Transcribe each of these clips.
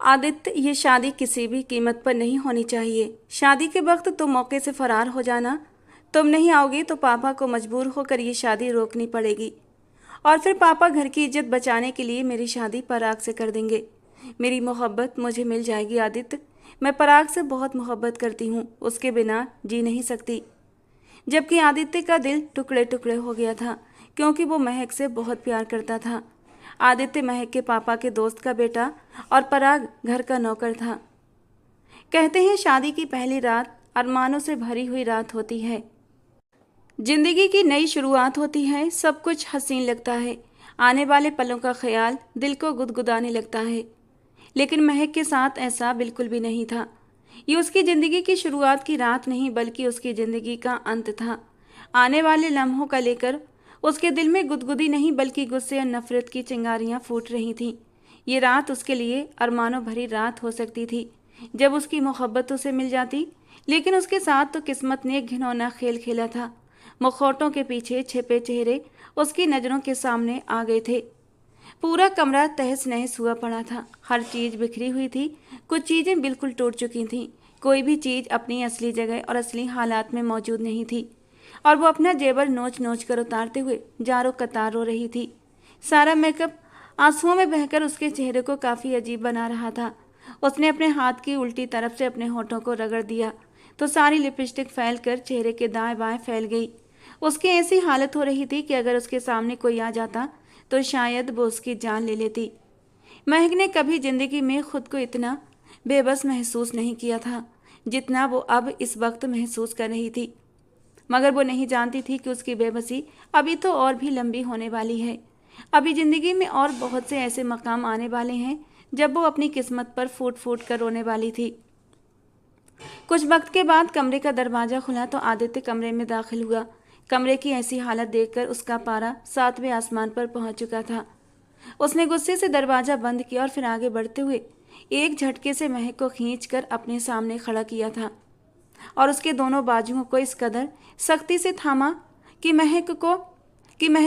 आदित्य, ये शादी किसी भी कीमत पर नहीं होनी चाहिए। शादी के वक्त तुम मौके से फरार हो जाना। तुम नहीं आओगी तो पापा को मजबूर होकर ये शादी रोकनी पड़ेगी और फिर पापा घर की इज्जत बचाने के लिए मेरी शादी पराग से कर देंगे। मेरी मोहब्बत मुझे मिल जाएगी आदित्य। मैं पराग से बहुत मोहब्बत करती हूँ, उसके बिना जी नहीं सकती। जबकि आदित्य का दिल टुकड़े टुकड़े हो गया था क्योंकि वो महक से बहुत प्यार करता था। आदित्य महक के पापा के दोस्त का बेटा और पराग घर का नौकर था। कहते हैं शादी की पहली रात अरमानों से भरी हुई रात होती है। जिंदगी की नई शुरुआत होती है, सब कुछ हसीन लगता है। आने वाले पलों का ख्याल दिल को गुदगुदाने लगता है। लेकिन महक के साथ ऐसा बिल्कुल भी नहीं था। ये उसकी ज़िंदगी की शुरुआत की रात नहीं बल्कि उसकी ज़िंदगी का अंत था। आने वाले लम्हों का लेकर उसके दिल में गुदगुदी नहीं बल्कि गुस्से और नफरत की चिंगारियां फूट रही थीं। ये रात उसके लिए अरमानों भरी रात हो सकती थी जब उसकी मोहब्बत उसे मिल जाती। लेकिन उसके साथ तो किस्मत ने एक घिनौना खेल खेला था। मुखौटों के पीछे छिपे चेहरे उसकी नज़रों के सामने आ गए थे। पूरा कमरा तहस नहस हुआ पड़ा था। हर चीज़ बिखरी हुई थी। कुछ चीज़ें बिल्कुल टूट चुकी थीं। कोई भी चीज़ अपनी असली जगह और असली हालात में मौजूद नहीं थी। और वो अपना जेवर नोच नोच कर उतारते हुए जारो कतार रो रही थी। सारा मेकअप आंसुओं में बहकर उसके चेहरे को काफ़ी अजीब बना रहा था। उसने अपने हाथ की उल्टी तरफ से अपने होठों को रगड़ दिया तो सारी लिपस्टिक फैल कर चेहरे के दाएं बाएं फैल गई। उसकी ऐसी हालत हो रही थी कि अगर उसके सामने कोई आ जाता तो शायद वो उसकी जान ले लेती। महक ने कभी जिंदगी में खुद को इतना बेबस महसूस नहीं किया था जितना वो अब इस वक्त महसूस कर रही थी। मगर वो नहीं जानती थी कि उसकी बेबसी अभी तो और भी लंबी होने वाली है। अभी जिंदगी में और बहुत से ऐसे मकाम आने वाले हैं जब वो अपनी किस्मत पर फूट फूट कर रोने वाली थी। कुछ वक्त के बाद कमरे का दरवाज़ा खुला तो आदित्य कमरे में दाखिल हुआ। कमरे की ऐसी हालत देखकर उसका पारा 7वें आसमान पर पहुंच चुका था। उसने गुस्से से दरवाज़ा बंद किया और फिर आगे बढ़ते हुए एक झटके से महक को खींचकर अपने सामने खड़ा किया था और उसके दोनों बाजुओं को इस कदर सख्ती से थामा कि महक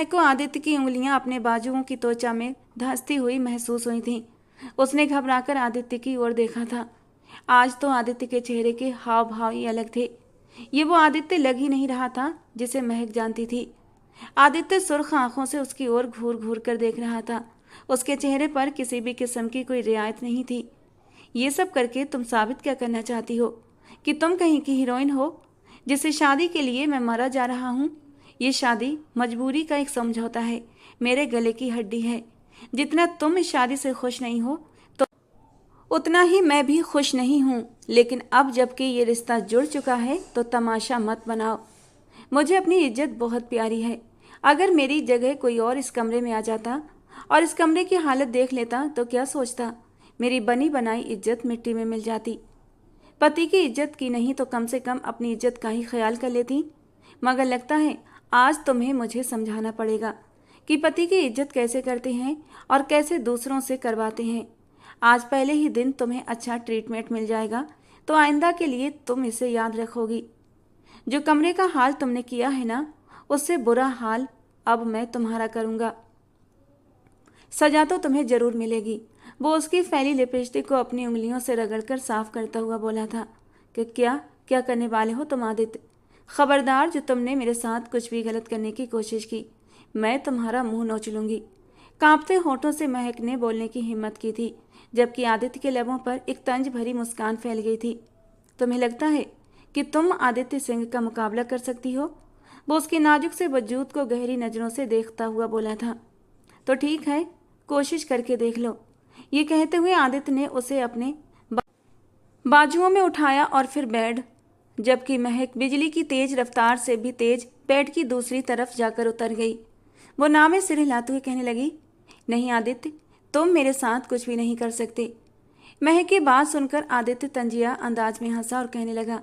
को आदित्य की उंगलियां अपने बाजुओं की त्वचा में धंसती हुई महसूस हुई थीं। उसने घबराकर आदित्य की ओर देखा था। आज तो आदित्य के चेहरे के हाव भाव ही अलग थे। ये वो आदित्य लग ही नहीं रहा था जिसे महक जानती थी। आदित्य सुर्ख आंखों से उसकी ओर घूर घूर कर देख रहा था। उसके चेहरे पर किसी भी किस्म की कोई रियायत नहीं थी। ये सब करके तुम साबित क्या करना चाहती हो कि तुम कहीं की हीरोइन हो जिसे शादी के लिए मैं मरा जा रहा हूँ? ये शादी मजबूरी का एक समझौता है, मेरे गले की हड्डी है। जितना तुम इस शादी से खुश नहीं हो तो उतना ही मैं भी खुश नहीं हूँ। लेकिन अब जबकि ये रिश्ता जुड़ चुका है तो तमाशा मत बनाओ। मुझे अपनी इज्जत बहुत प्यारी है। अगर मेरी जगह कोई और इस कमरे में आ जाता और इस कमरे की हालत देख लेता तो क्या सोचता? मेरी बनी बनाई इज्जत मिट्टी में मिल जाती। पति की इज्जत की नहीं तो कम से कम अपनी इज्जत का ही ख्याल कर लेती। मगर लगता है आज तुम्हें मुझे समझाना पड़ेगा कि पति की इज्जत कैसे करते हैं और कैसे दूसरों से करवाते हैं। आज पहले ही दिन तुम्हें अच्छा ट्रीटमेंट मिल जाएगा तो आइंदा के लिए तुम इसे याद रखोगी। जो कमरे का हाल तुमने किया है ना, उससे बुरा हाल अब मैं तुम्हारा करूँगा। सजा तो तुम्हें जरूर मिलेगी। वो उसकी फैली लिपस्टिक को अपनी उंगलियों से रगड़कर साफ करता हुआ बोला था कि क्या क्या करने वाले हो तुम आदित्य? खबरदार, जो तुमने मेरे साथ कुछ भी गलत करने की कोशिश की मैं तुम्हारा मुंह नोच लूंगी। कांपते होठों से महक ने बोलने की हिम्मत की थी जबकि आदित्य के लबों पर एक तंज भरी मुस्कान फैल गई थी। तुम्हें लगता है कि तुम आदित्य सिंह का मुकाबला कर सकती हो? वो उसके नाजुक से वजूद को गहरी नज़रों से देखता हुआ बोला था। तो ठीक है, कोशिश करके देख लो। ये कहते हुए आदित्य ने उसे अपने बाजुओं में उठाया और फिर बेड, जबकि महक बिजली की तेज रफ्तार से भी तेज बेड की दूसरी तरफ जाकर उतर गई। वो नाम में सिर हिलाते हुए कहने लगी, नहीं आदित्य, तुम मेरे साथ कुछ भी नहीं कर सकते। महक की बात सुनकर आदित्य तंजिया अंदाज में हंसा और कहने लगा,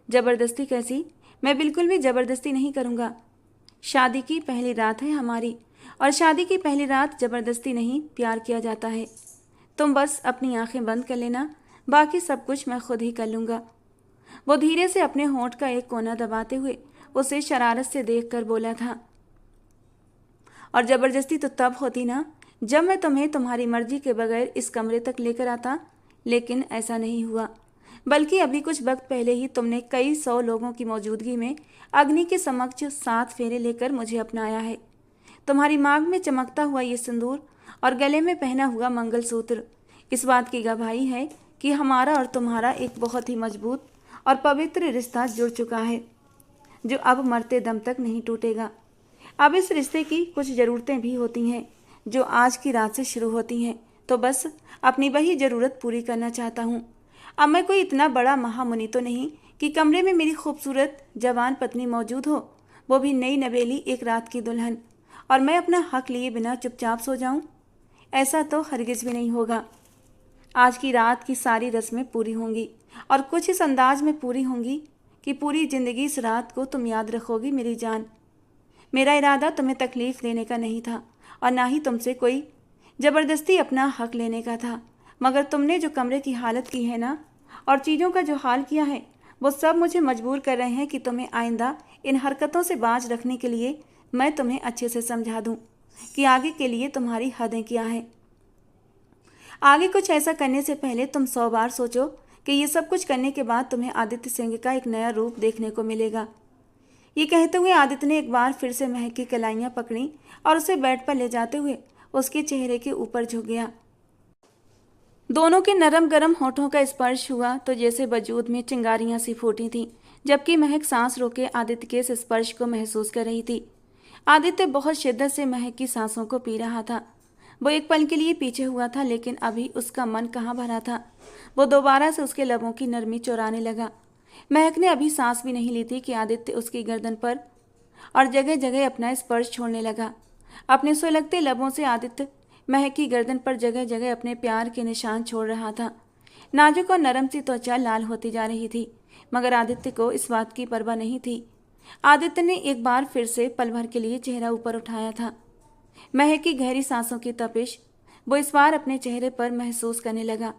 जबरदस्ती कैसी? मैं बिल्कुल भी जबरदस्ती नहीं करूँगा। शादी की पहली रात है हमारी और शादी की पहली रात जबरदस्ती नहीं प्यार किया जाता है। तुम बस अपनी आंखें बंद कर लेना, बाकी सब कुछ मैं खुद ही कर लूँगा। वो धीरे से अपने होंठ का एक कोना दबाते हुए उसे शरारत से देखकर बोला था, और जबरदस्ती तो तब होती ना जब मैं तुम्हें तुम्हारी मर्जी के बगैर इस कमरे तक लेकर आता। लेकिन ऐसा नहीं हुआ, बल्कि अभी कुछ वक्त पहले ही तुमने कई 100 लोगों की मौजूदगी में अग्नि के समक्ष 7 फेरे लेकर मुझे अपनाया है। तुम्हारी मांग में चमकता हुआ ये सिंदूर और गले में पहना हुआ मंगलसूत्र इस बात की गवाही है कि हमारा और तुम्हारा एक बहुत ही मजबूत और पवित्र रिश्ता जुड़ चुका है, जो अब मरते दम तक नहीं टूटेगा। अब इस रिश्ते की कुछ ज़रूरतें भी होती हैं जो आज की रात से शुरू होती हैं, तो बस अपनी वही ज़रूरत पूरी करना चाहता हूँ। अब मैं कोई इतना बड़ा महामुनि तो नहीं कि कमरे में मेरी खूबसूरत जवान पत्नी मौजूद हो, वो भी नई नवेली एक रात की दुल्हन, और मैं अपना हक लिए बिना चुपचाप सो जाऊं। ऐसा तो हरगिज भी नहीं होगा। आज की रात की सारी रस्में पूरी होंगी और कुछ इस अंदाज में पूरी होंगी कि पूरी ज़िंदगी इस रात को तुम याद रखोगी मेरी जान। मेरा इरादा तुम्हें तकलीफ़ देने का नहीं था और ना ही तुमसे कोई ज़बरदस्ती अपना हक लेने का था, मगर तुमने जो कमरे की हालत की है ना, और चीज़ों का जो हाल किया है, वो सब मुझे मजबूर कर रहे हैं कि तुम्हें आइंदा इन हरकतों से बाज रखने के लिए मैं तुम्हें अच्छे से समझा दूं कि आगे के लिए तुम्हारी हदें क्या हैं। आगे कुछ ऐसा करने से पहले तुम 100 बार सोचो कि ये सब कुछ करने के बाद तुम्हें आदित्य सिंह का एक नया रूप देखने को मिलेगा। ये कहते हुए आदित्य ने एक बार फिर से महक की कलाइयाँ पकड़ी और उसे बेड पर ले जाते हुए उसके चेहरे के ऊपर झुक गया। दोनों के नरम गरम होठों का स्पर्श हुआ तो जैसे वजूद में चिंगारियां सी फूटी थीं, जबकि महक सांस रोके आदित्य के इस स्पर्श को महसूस कर रही थी। आदित्य बहुत शिद्दत से महक की सांसों को पी रहा था। वो एक पल के लिए पीछे हुआ था, लेकिन अभी उसका मन कहाँ भरा था। वो दोबारा से उसके लबों की नरमी चुराने लगा। महक ने अभी सांस भी नहीं ली थी कि आदित्य उसकी गर्दन पर और जगह जगह अपना स्पर्श छोड़ने लगा। अपने सुलगते लबों से आदित्य महक की गर्दन पर जगह जगह अपने प्यार के निशान छोड़ रहा था। नाजुक और नरम सी त्वचा लाल होती जा रही थी, मगर आदित्य को इस बात की परवाह नहीं थी। आदित्य ने एक बार फिर से पल भर के लिए चेहरा ऊपर उठाया था। महक की गहरी सांसों की तपिश वो इस बार अपने चेहरे पर महसूस करने लगा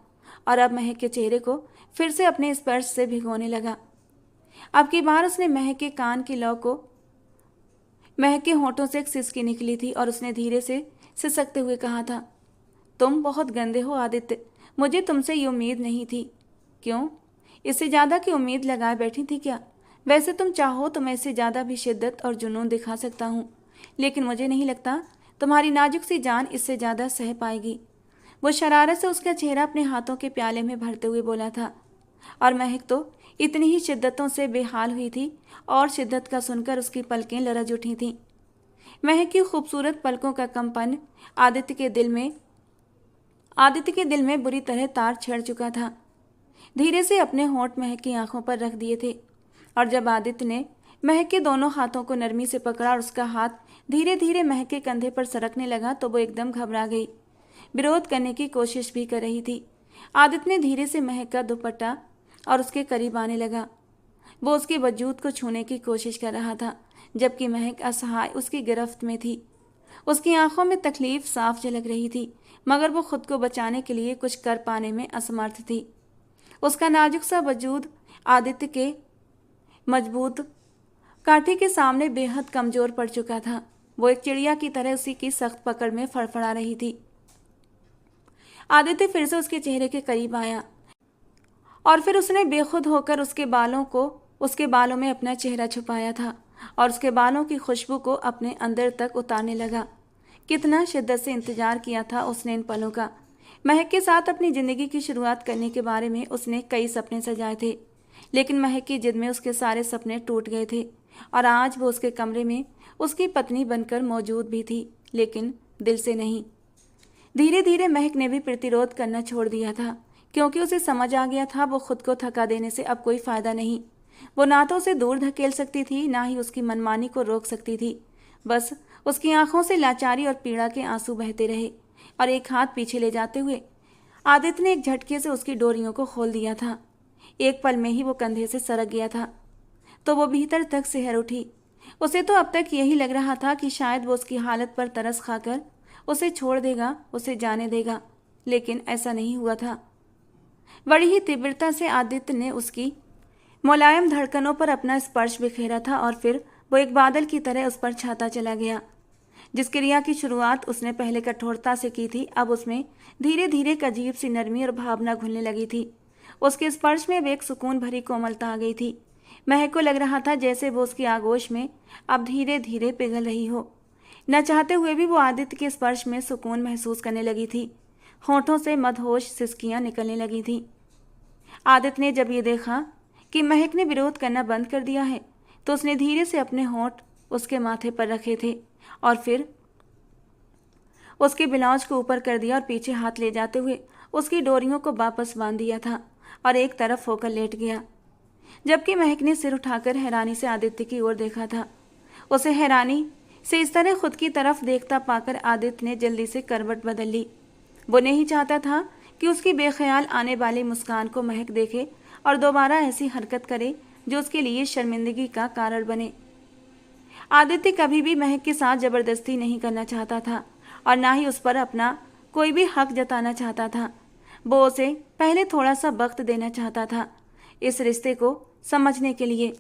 और अब महक के चेहरे को फिर से अपने स्पर्श से भिगोने लगा। अब की बार उसने महक के कान की लौ को महक के होंठों से एक सिसकी निकली थी और उसने धीरे से सिसकते हुए कहा था, तुम बहुत गंदे हो आदित्य, मुझे तुमसे ये उम्मीद नहीं थी। क्यों? इससे ज़्यादा की उम्मीद लगाए बैठी थी क्या? वैसे तुम चाहो तो मैं इससे ज़्यादा भी शिद्दत और जुनून दिखा सकता हूँ, लेकिन मुझे नहीं लगता तुम्हारी नाजुक सी जान इससे ज़्यादा सह पाएगी। वो शरारत से उसका चेहरा अपने हाथों के प्याले में भरते हुए बोला था, और महक तो इतनी ही शिद्दतों से बेहाल हुई थी और शिद्दत का सुनकर उसकी पलकें लरज उठी थीं। महक की खूबसूरत पलकों का कंपन आदित्य के दिल में बुरी तरह तार छेड़ चुका था। धीरे से अपने होंठ महक की आंखों पर रख दिए थे, और जब आदित्य ने महक के दोनों हाथों को नरमी से पकड़ा और उसका हाथ धीरे धीरे महक के कंधे पर सरकने लगा तो वो एकदम घबरा गई। विरोध करने की कोशिश भी कर रही थी। आदित्य ने धीरे से महक का दुपट्टा और उसके करीब आने लगा। वो उसके वजूद को छूने की कोशिश कर रहा था, जबकि महक असहाय उसकी गिरफ्त में थी। उसकी आंखों में तकलीफ साफ झलक रही थी, मगर वो खुद को बचाने के लिए कुछ कर पाने में असमर्थ थी। उसका नाजुक सा वजूद आदित्य के मजबूत काठी के सामने बेहद कमजोर पड़ चुका था। वो एक चिड़िया की तरह उसी की सख्त पकड़ में फड़फड़ा रही थी। आदित्य फिर से उसके चेहरे के करीब आया और फिर उसने बेखुद होकर उसके बालों में अपना चेहरा छुपाया था और उसके बालों की खुशबू को अपने अंदर तक उतारने लगा। कितना शिद्दत से इंतजार किया था उसने इन पलों का। महक के साथ अपनी ज़िंदगी की शुरुआत करने के बारे में उसने कई सपने सजाए थे, लेकिन महक की जिद में उसके सारे सपने टूट गए थे और आज वो उसके कमरे में उसकी पत्नी बनकर मौजूद भी थी, लेकिन दिल से नहीं। धीरे धीरे महक ने भी प्रतिरोध करना छोड़ दिया था, क्योंकि उसे समझ आ गया था वो खुद को थका देने से अब कोई फ़ायदा नहीं। वो ना तो उसे दूर धकेल सकती थी, ना ही उसकी मनमानी को रोक सकती थी। बस उसकी आंखों से लाचारी और पीड़ा के आंसू बहते रहे, और एक हाथ पीछे ले जाते हुए आदित्य ने एक झटके से उसकी डोरियों को खोल दिया था। एक पल में ही वो कंधे से सरक गया था, तो वो भीतर तक सिहर उठी। उसे तो अब तक यही लग रहा था कि शायद वो उसकी हालत पर तरस खाकर उसे छोड़ देगा, उसे जाने देगा, लेकिन ऐसा नहीं हुआ था। बड़ी ही तीव्रता से आदित्य ने उसकी मुलायम धड़कनों पर अपना स्पर्श बिखेरा था और फिर वो एक बादल की तरह उस पर छाता चला गया। जिस क्रिया की शुरुआत उसने पहले कठोरता से की थी, अब उसमें धीरे धीरे एक अजीब सी नरमी और भावना घुलने लगी थी। उसके स्पर्श में अब एक सुकून भरी कोमलता आ गई थी। महक को लग रहा था जैसे वो उसकी आगोश में अब धीरे धीरे पिघल रही हो। न चाहते हुए भी वो आदित्य के स्पर्श में सुकून महसूस करने लगी थी। होठों से मदहोश सिसकियां निकलने लगी थी। आदित्य ने जब ये देखा कि महक ने विरोध करना बंद कर दिया है, तो उसने धीरे से अपने होंठ उसके माथे पर रखे थे और फिर उसके ब्लाउज को ऊपर कर दिया और पीछे हाथ ले जाते हुए उसकी डोरियों को वापस बांध दिया था और एक तरफ होकर लेट गया। जबकि महक ने सिर उठाकर हैरानी से आदित्य की ओर देखा था। उसे हैरानी से इस तरह खुद की तरफ देखता पाकर आदित्य ने जल्दी से करवट बदल ली। वो नहीं चाहता था कि उसकी बेख्याल आने वाली मुस्कान को महक देखे और दोबारा ऐसी हरकत करे जो उसके लिए शर्मिंदगी का कारण बने। आदित्य कभी भी महक के साथ जबरदस्ती नहीं करना चाहता था और ना ही उस पर अपना कोई भी हक जताना चाहता था। वो उसे पहले थोड़ा सा वक्त देना चाहता था इस रिश्ते को समझने के लिए।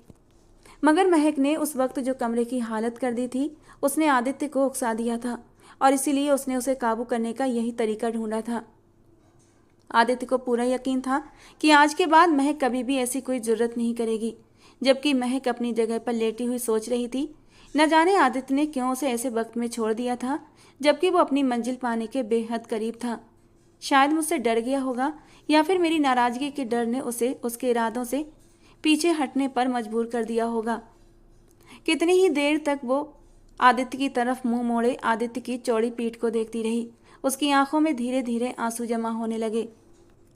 मगर महक ने उस वक्त जो कमरे की हालत कर दी थी, उसने आदित्य को उकसा दिया था और इसीलिए उसने उसे काबू करने का यही तरीका ढूंढा था। आदित्य को पूरा यकीन था कि आज के बाद महक कभी भी ऐसी कोई जरूरत नहीं करेगी। जबकि महक अपनी जगह पर लेटी हुई सोच रही थी, न जाने आदित्य ने क्यों उसे ऐसे वक्त में छोड़ दिया था जबकि वो अपनी मंजिल पाने के बेहद करीब था। शायद मुझसे डर गया होगा या फिर मेरी नाराजगी के डर ने उसे उसके इरादों से पीछे हटने पर मजबूर कर दिया होगा। कितनी ही देर तक वो आदित्य की तरफ मुंह मोड़े आदित्य की चौड़ी पीठ को देखती रही। उसकी आंखों में धीरे धीरे आंसू जमा होने लगे।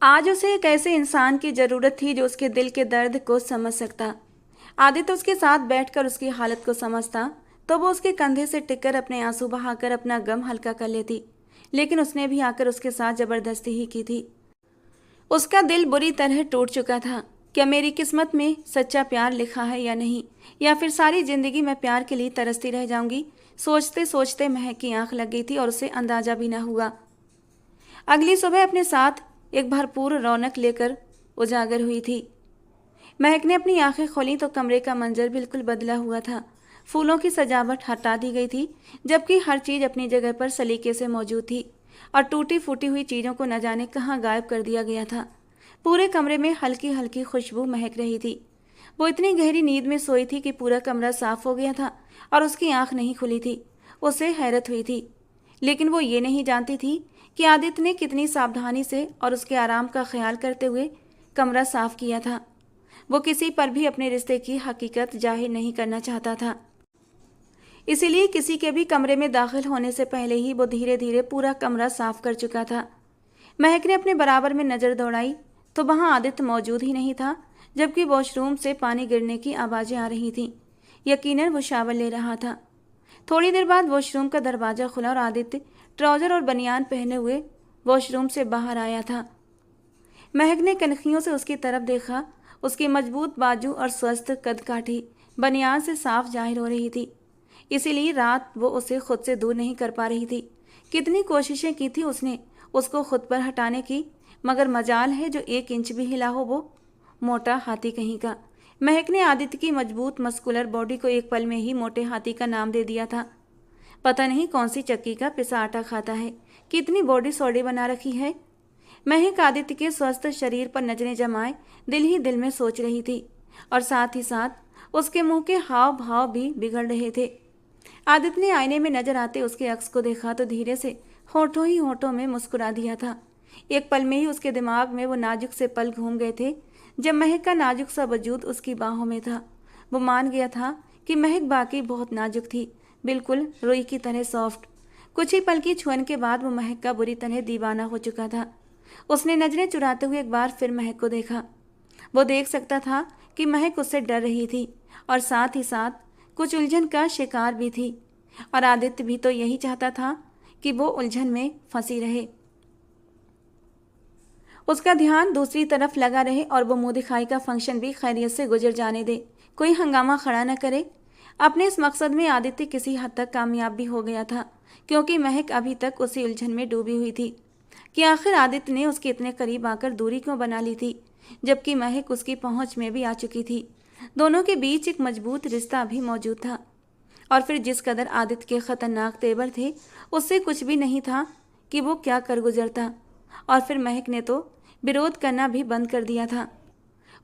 आज उसे एक ऐसे इंसान की जरूरत थी जो उसके दिल के दर्द को समझ सकता। आदित्य उसके साथ बैठकर उसकी हालत को समझता तो वो उसके कंधे से टिककर अपने आंसू बहाकर अपना गम हल्का कर लेती, लेकिन उसने भी आकर उसके साथ जबरदस्ती ही की थी। उसका दिल बुरी तरह टूट चुका था। क्या मेरी किस्मत में सच्चा प्यार लिखा है या नहीं, या फिर सारी जिंदगी मैं प्यार के लिए तरसती रह जाऊंगी। सोचते सोचते महक की आंख लग गई थी और उसे अंदाजा भी न हुआ। अगली सुबह अपने साथ एक भरपूर रौनक लेकर उजागर हुई थी। महक ने अपनी आंखें खोली तो कमरे का मंजर बिल्कुल बदला हुआ था। फूलों की सजावट हटा दी गई थी, जबकि हर चीज अपनी जगह पर सलीके से मौजूद थी और टूटी फूटी हुई चीजों को न जाने कहाँ गायब कर दिया गया था। पूरे कमरे में हल्की हल्की खुशबू महक रही थी। वो इतनी गहरी नींद में सोई थी कि पूरा कमरा साफ हो गया था और उसकी आंख नहीं खुली थी। उसे हैरत हुई थी, लेकिन वो ये नहीं जानती थी कि आदित्य ने कितनी सावधानी से और उसके आराम का ख्याल करते हुए कमरा साफ किया था। वो किसी पर भी अपने रिश्ते की हकीकत जाहिर नहीं करना चाहता था, इसीलिए किसी के भी कमरे में दाखिल होने से पहले ही वो धीरे धीरे पूरा कमरा साफ कर चुका था। महक ने अपने बराबर में नज़र दौड़ाई तो वहां आदित्य मौजूद ही नहीं था, जबकि वॉशरूम से पानी गिरने की आवाज़ें आ रही थीं। यकीनन वो शावर ले रहा था। थोड़ी देर बाद वॉशरूम का दरवाज़ा खुला और आदित्य ट्राउज़र और बनियान पहने हुए वॉशरूम से बाहर आया था। महक ने कनखियों से उसकी तरफ देखा। उसकी मजबूत बाजू और स्वस्थ कदकाठी बनियान से साफ जाहिर हो रही थी, इसीलिए रात वो उसे खुद से दूर नहीं कर पा रही थी। कितनी कोशिशें की थी उसने उसको खुद पर हटाने की, मगर मजाल है जो 1 इंच भी हिला हो वो मोटा हाथी कहीं का। महक ने आदित्य की मजबूत मस्कुलर बॉडी को एक पल में ही मोटे हाथी का नाम दे दिया था। पता नहीं कौन सी चक्की का पिसा आटा खाता है, कितनी बॉडी सॉडी बना रखी है। महक आदित्य के स्वस्थ शरीर पर नजरें जमाए दिल ही दिल में सोच रही थी और साथ ही साथ उसके मुंह के हाव भाव भी बिगड़ रहे थे। आदित्य ने आईने में नजर आते उसके अक्स को देखा तो धीरे से होठों ही होठों में मुस्कुरा दिया था। एक पल में ही उसके दिमाग में वो नाजुक से पल घूम गए थे जब महक का नाजुक सा वजूद उसकी बाहों में था। वो मान गया था कि महक बाकी बहुत नाजुक थी, बिल्कुल रुई की तरह सॉफ्ट। कुछ ही पल की छुअन के बाद वो महक का बुरी तरह दीवाना हो चुका था। उसने नजरें चुराते हुए एक बार फिर महक को देखा। वो देख सकता था कि महक उससे डर रही थी और साथ ही साथ कुछ उलझन का शिकार भी थी, और आदित्य भी तो यही चाहता था कि वो उलझन में फंसी रहे, उसका ध्यान दूसरी तरफ लगा रहे और वो मुंह दिखाई का फंक्शन भी खैरियत से गुजर जाने दे, कोई हंगामा खड़ा न करे। अपने इस मकसद में आदित्य किसी हद तक कामयाब भी हो गया था, क्योंकि महक अभी तक उसी उलझन में डूबी हुई थी कि आखिर आदित्य ने उसके इतने करीब आकर दूरी क्यों बना ली थी, जबकि महक उसकी पहुंच में भी आ चुकी थी। दोनों के बीच एक मजबूत रिश्ता भी मौजूद था। और फिर जिस कदर आदित्य के खतरनाक तेवर थे, उससे कुछ भी नहीं था कि वो क्या कर गुजरता। और फिर महक ने तो विरोध करना भी बंद कर दिया था।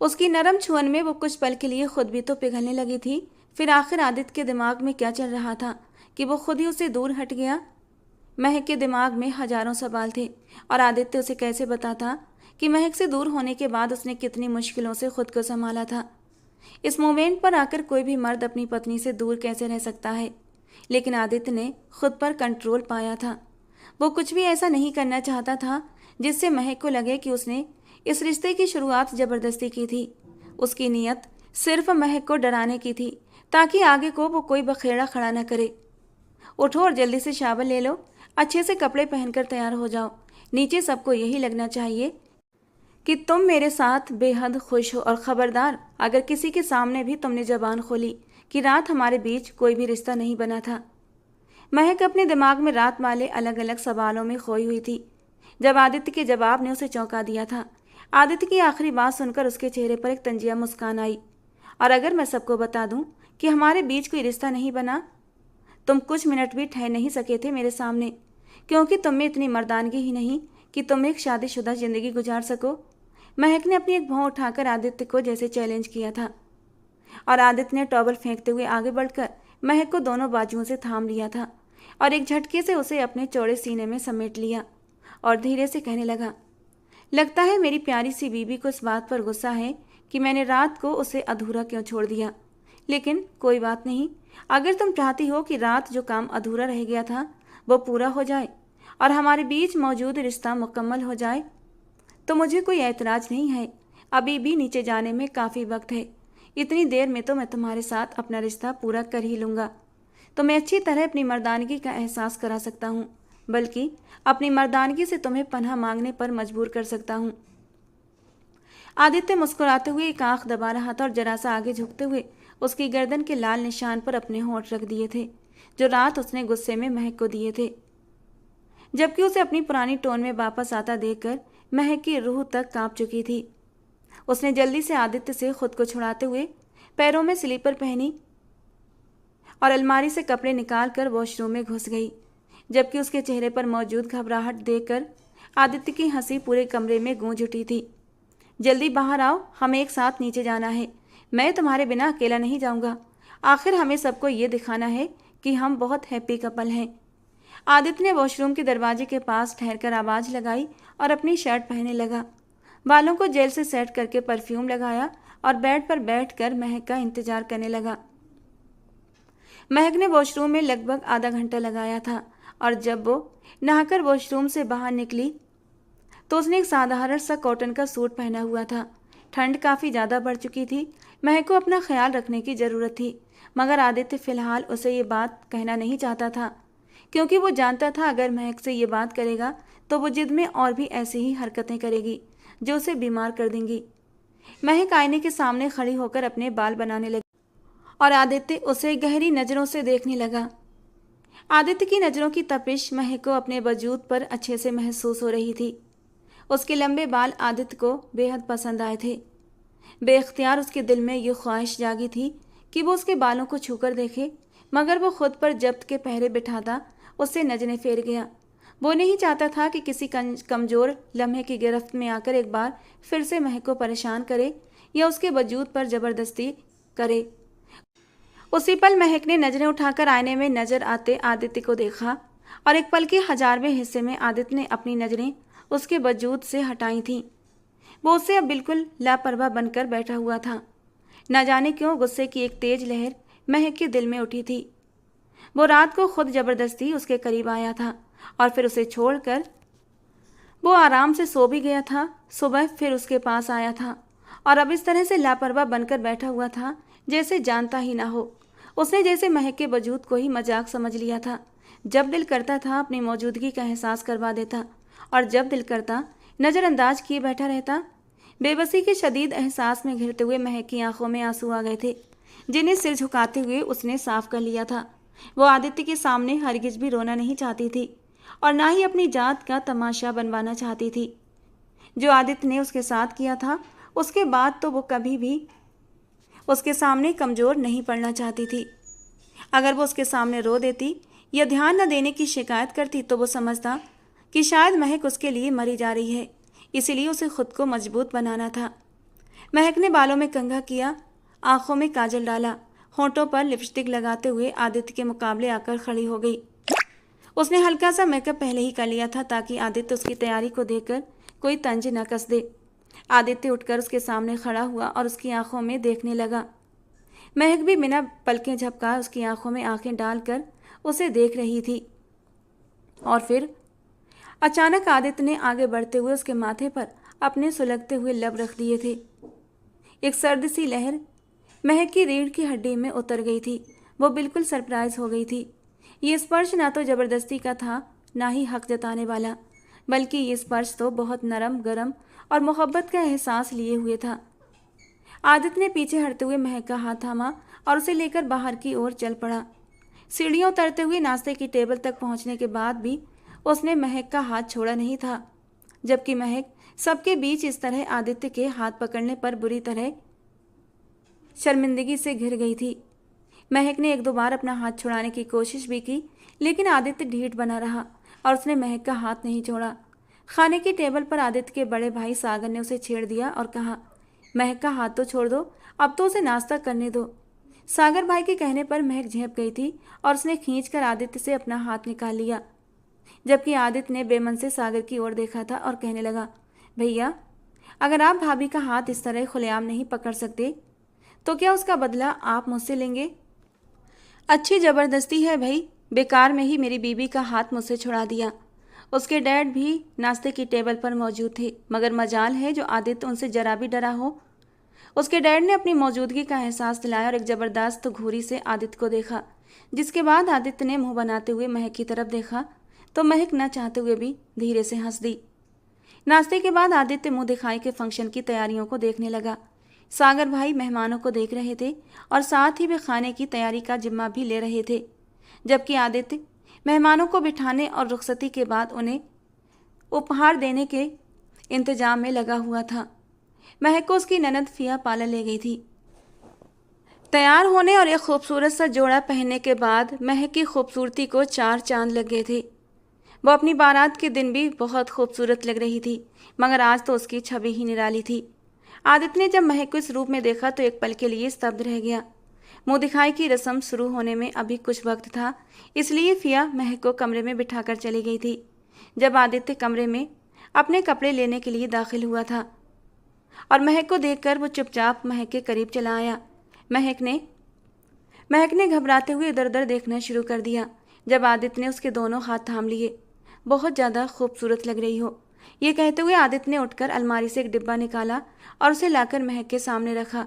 उसकी नरम छुअन में वो कुछ पल के लिए खुद भी तो पिघलने लगी थी। फिर आखिर आदित्य के दिमाग में क्या चल रहा था कि वो खुद ही उससे दूर हट गया। महक के दिमाग में हजारों सवाल थे और आदित्य उसे कैसे बताता कि महक से दूर होने के बाद उसने कितनी मुश्किलों से खुद को संभाला था। इस मोमेंट पर आकर कोई भी मर्द अपनी पत्नी से दूर कैसे रह सकता है, लेकिन आदित्य ने खुद पर कंट्रोल पाया था। वो कुछ भी ऐसा नहीं करना चाहता था जिससे महक को लगे कि उसने इस रिश्ते की शुरुआत जबरदस्ती की थी। उसकी नीयत सिर्फ महक को डराने की थी ताकि आगे को वो कोई बखेड़ा खड़ा न करे। उठो और जल्दी से शावर ले लो, अच्छे से कपड़े पहनकर तैयार हो जाओ। नीचे सबको यही लगना चाहिए कि तुम मेरे साथ बेहद खुश हो। और खबरदार, अगर किसी के सामने भी तुमने जबान खोली कि रात हमारे बीच कोई भी रिश्ता नहीं बना था। महक अपने दिमाग में रात वाले अलग अलग सवालों में खोई हुई थी जब आदित्य के जवाब ने उसे चौंका दिया था। आदित्य की आखिरी बात सुनकर उसके चेहरे पर एक तंजिया मुस्कान आई। और अगर मैं सबको बता दूं कि हमारे बीच कोई रिश्ता नहीं बना, तुम कुछ मिनट भी ठहर नहीं सके थे मेरे सामने, क्योंकि तुम में इतनी मर्दानगी ही नहीं कि तुम एक शादीशुदा जिंदगी गुजार सको। महक ने अपनी एक भौं उठाकर आदित्य को जैसे चैलेंज किया था और आदित्य ने टॉवल फेंकते हुए आगे बढ़कर महक को दोनों बाजुओं से थाम लिया था और एक झटके से उसे अपने चौड़े सीने में समेट लिया और धीरे से कहने लगा, लगता है मेरी प्यारी सी बीबी को इस बात पर गुस्सा है कि मैंने रात को उसे अधूरा क्यों छोड़ दिया। लेकिन कोई बात नहीं, अगर तुम चाहती हो कि रात जो काम अधूरा रह गया था वो पूरा हो जाए और हमारे बीच मौजूद रिश्ता मुकम्मल हो जाए, तो मुझे कोई ऐतराज नहीं है। अभी भी नीचे जाने में काफ़ी वक्त है। इतनी देर में तो मैं तुम्हारे साथ अपना रिश्ता पूरा कर ही लूँगा। तो मैं अच्छी तरह अपनी मर्दानगी का एहसास करा सकता हूँ, बल्कि अपनी मर्दानगी से तुम्हें पनाह मांगने पर मजबूर कर सकता हूँ। आदित्य मुस्कुराते हुए एक आंख दबा रहा था और जरा सा आगे झुकते हुए उसकी गर्दन के लाल निशान पर अपने होंठ रख दिए थे जो रात उसने गुस्से में महक को दिए थे। जबकि उसे अपनी पुरानी टोन में वापस आता देखकर महक की रूह तक कांप चुकी थी। उसने जल्दी से आदित्य से खुद को छुड़ाते हुए पैरों में स्लीपर पहनी और अलमारी से कपड़े निकालकर वॉशरूम में घुस गई। जबकि उसके चेहरे पर मौजूद घबराहट देखकर आदित्य की हंसी पूरे कमरे में गूंज उठी थी। जल्दी बाहर आओ, हमें एक साथ नीचे जाना है। मैं तुम्हारे बिना अकेला नहीं जाऊंगा। आखिर हमें सबको ये दिखाना है कि हम बहुत हैप्पी कपल हैं। आदित्य ने वॉशरूम के दरवाजे के पास ठहरकर आवाज़ लगाई और अपनी शर्ट पहनने लगा। बालों को जेल से सेट करके परफ्यूम लगाया और बेड पर बैठकर महक का इंतजार करने लगा। महक ने वॉशरूम में लगभग आधा घंटा लगाया था और जब वो नहाकर वॉशरूम से बाहर निकली तो उसने एक साधारण सा कॉटन का सूट पहना हुआ था। ठंड काफ़ी ज़्यादा बढ़ चुकी थी। महक को अपना ख्याल रखने की ज़रूरत थी, मगर आदित्य फ़िलहाल उसे ये बात कहना नहीं चाहता था, क्योंकि वो जानता था अगर महक से ये बात करेगा तो वो जिद में और भी ऐसी ही हरकतें करेगी जो उसे बीमार कर देंगी। महक आईने के सामने खड़ी होकर अपने बाल बनाने लगी और आदित्य उसे गहरी नज़रों से देखने लगा। आदित्य की नज़रों की तपिश महक को अपने वजूद पर अच्छे से महसूस हो रही थी। उसके लंबे बाल आदित्य को बेहद पसंद आए थे। बेख्तियार उसके दिल में ये ख्वाहिश जागी थी कि वो उसके बालों को छूकर देखे, मगर वो खुद पर जब्त के पहरे बिठाता उससे नजरें फेर गया। वो नहीं चाहता था कि किसी कमज़ोर लम्हे की गिरफ्त में आकर एक बार फिर से महक को परेशान करे या उसके वजूद पर ज़बरदस्ती करे। उसी पल महक ने नजरें उठाकर आईने में नजर आते आदित्य को देखा और एक पल के 1000वें हिस्से में आदित्य ने अपनी नजरें उसके वजूद से हटाई थीं। वो उससे अब बिल्कुल लापरवाह बनकर बैठा हुआ था। न जाने क्यों गुस्से की एक तेज लहर महक के दिल में उठी थी। वो रात को खुद जबरदस्ती उसके करीब आया था और फिर उसे छोड़कर वो आराम से सो भी गया था। सुबह फिर उसके पास आया था और अब इस तरह से लापरवाह बनकर बैठा हुआ था जैसे जानता ही ना हो। उसने जैसे महक के वजूद को ही मजाक समझ लिया था। जब दिल करता था अपनी मौजूदगी का एहसास करवा देता और जब दिल करता नज़रअंदाज किए बैठा रहता। बेबसी के शदीद एहसास में घिरते हुए महक की आंखों में आंसू आ गए थे, जिन्हें सिर झुकाते हुए उसने साफ कर लिया था। वो आदित्य के सामने हरगिज भी रोना नहीं चाहती थी और ना ही अपनी जात का तमाशा बनवाना चाहती थी। जो आदित्य ने उसके साथ किया था उसके बाद तो वो कभी भी उसके सामने कमज़ोर नहीं पड़ना चाहती थी। अगर वो उसके सामने रो देती या ध्यान न देने की शिकायत करती तो वो समझता कि शायद महक उसके लिए मरी जा रही है, इसीलिए उसे खुद को मजबूत बनाना था। महक ने बालों में कंघा किया, आंखों में काजल डाला, होंठों पर लिपस्टिक लगाते हुए आदित्य के मुकाबले आकर खड़ी हो गई। उसने हल्का सा मेकअप पहले ही कर लिया था ताकि आदित्य उसकी तैयारी को देखकर कोई तंज न कस दे। आदित्य उठकर उसके सामने खड़ा हुआ और उसकी आंखों में देखने लगा। महक भी बिना पलकें झपकाए उसकी आंखों में आंखें डालकर उसे देख रही थी। और फिर अचानक आदित्य ने आगे बढ़ते हुए उसके माथे पर अपने सुलगते हुए लब रख दिए थे। एक सर्द सी लहर महक की रीढ़ की हड्डी में उतर गई थी। वो बिल्कुल सरप्राइज हो गई थी। ये स्पर्श ना तो जबरदस्ती का था, ना ही हक जताने वाला, बल्कि ये स्पर्श तो बहुत नरम, गरम और मोहब्बत का एहसास लिए हुए था। आदित्य ने पीछे हटते हुए महक का हाथ थामा और उसे लेकर बाहर की ओर चल पड़ा। सीढ़ियों उतरते हुए नाश्ते की टेबल तक पहुंचने के बाद भी उसने महक का हाथ छोड़ा नहीं था, जबकि महक सबके बीच इस तरह आदित्य के हाथ पकड़ने पर बुरी तरह शर्मिंदगी से घिर गई थी। महक ने एक दो बार अपना हाथ छुड़ाने की कोशिश भी की, लेकिन आदित्य ढीठ बना रहा और उसने महक का हाथ नहीं छोड़ा। खाने की टेबल पर आदित्य के बड़े भाई सागर ने उसे छेड़ दिया और कहा, महक का हाथ तो छोड़ दो, अब तो उसे नाश्ता करने दो। सागर भाई के कहने पर महक झेप गई थी और उसने खींचकर आदित्य से अपना हाथ निकाल लिया, जबकि आदित्य ने बेमन से सागर की ओर देखा था और कहने लगा, भैया, अगर आप भाभी का हाथ इस तरह खुलेआम नहीं पकड़ सकते तो क्या उसका बदला आप मुझसे लेंगे? अच्छी ज़बरदस्ती है भाई, बेकार में ही मेरी बीबी का हाथ मुझसे छुड़ा दिया। उसके डैड भी नाश्ते की टेबल पर मौजूद थे, मगर मजाल है जो आदित्य उनसे जरा भी डरा हो। उसके डैड ने अपनी मौजूदगी का एहसास दिलाया और एक ज़बरदस्त घूरी से आदित्य को देखा, जिसके बाद आदित्य ने मुंह बनाते हुए महक की तरफ देखा तो महक न चाहते हुए भी धीरे से हंस दी। नाश्ते के बाद आदित्य मुंह दिखाई के फंक्शन की तैयारियों को देखने लगा। सागर भाई मेहमानों को देख रहे थे और साथ ही वे खाने की तैयारी का जिम्मा भी ले रहे थे, जबकि आदित्य मेहमानों को बिठाने और रुखसती के बाद उन्हें उपहार देने के इंतजाम में लगा हुआ था। महक को उसकी ननद फिया पार्लर ले गई थी। तैयार होने और एक खूबसूरत सा जोड़ा पहनने के बाद महक की खूबसूरती को चार चांद लग गए थे। वो अपनी बारात के दिन भी बहुत खूबसूरत लग रही थी, मगर आज तो उसकी छवि ही निराली थी। आदित्य ने जब महक को इस रूप में देखा तो एक पल के लिए स्तब्ध रह गया। मुंह दिखाई की रस्म शुरू होने में अभी कुछ वक्त था, इसलिए फिया महक को कमरे में बिठाकर चली गई थी। जब आदित्य कमरे में अपने कपड़े लेने के लिए दाखिल हुआ था और महक को देखकर वो चुपचाप महक के करीब चला आया। महक ने घबराते हुए इधर उधर देखना शुरू कर दिया। जब आदित्य ने उसके दोनों हाथ थाम लिए, बहुत ज़्यादा खूबसूरत लग रही हो, ये कहते हुए आदित्य ने उठकर अलमारी से एक डिब्बा निकाला और उसे लाकर महक के सामने रखा।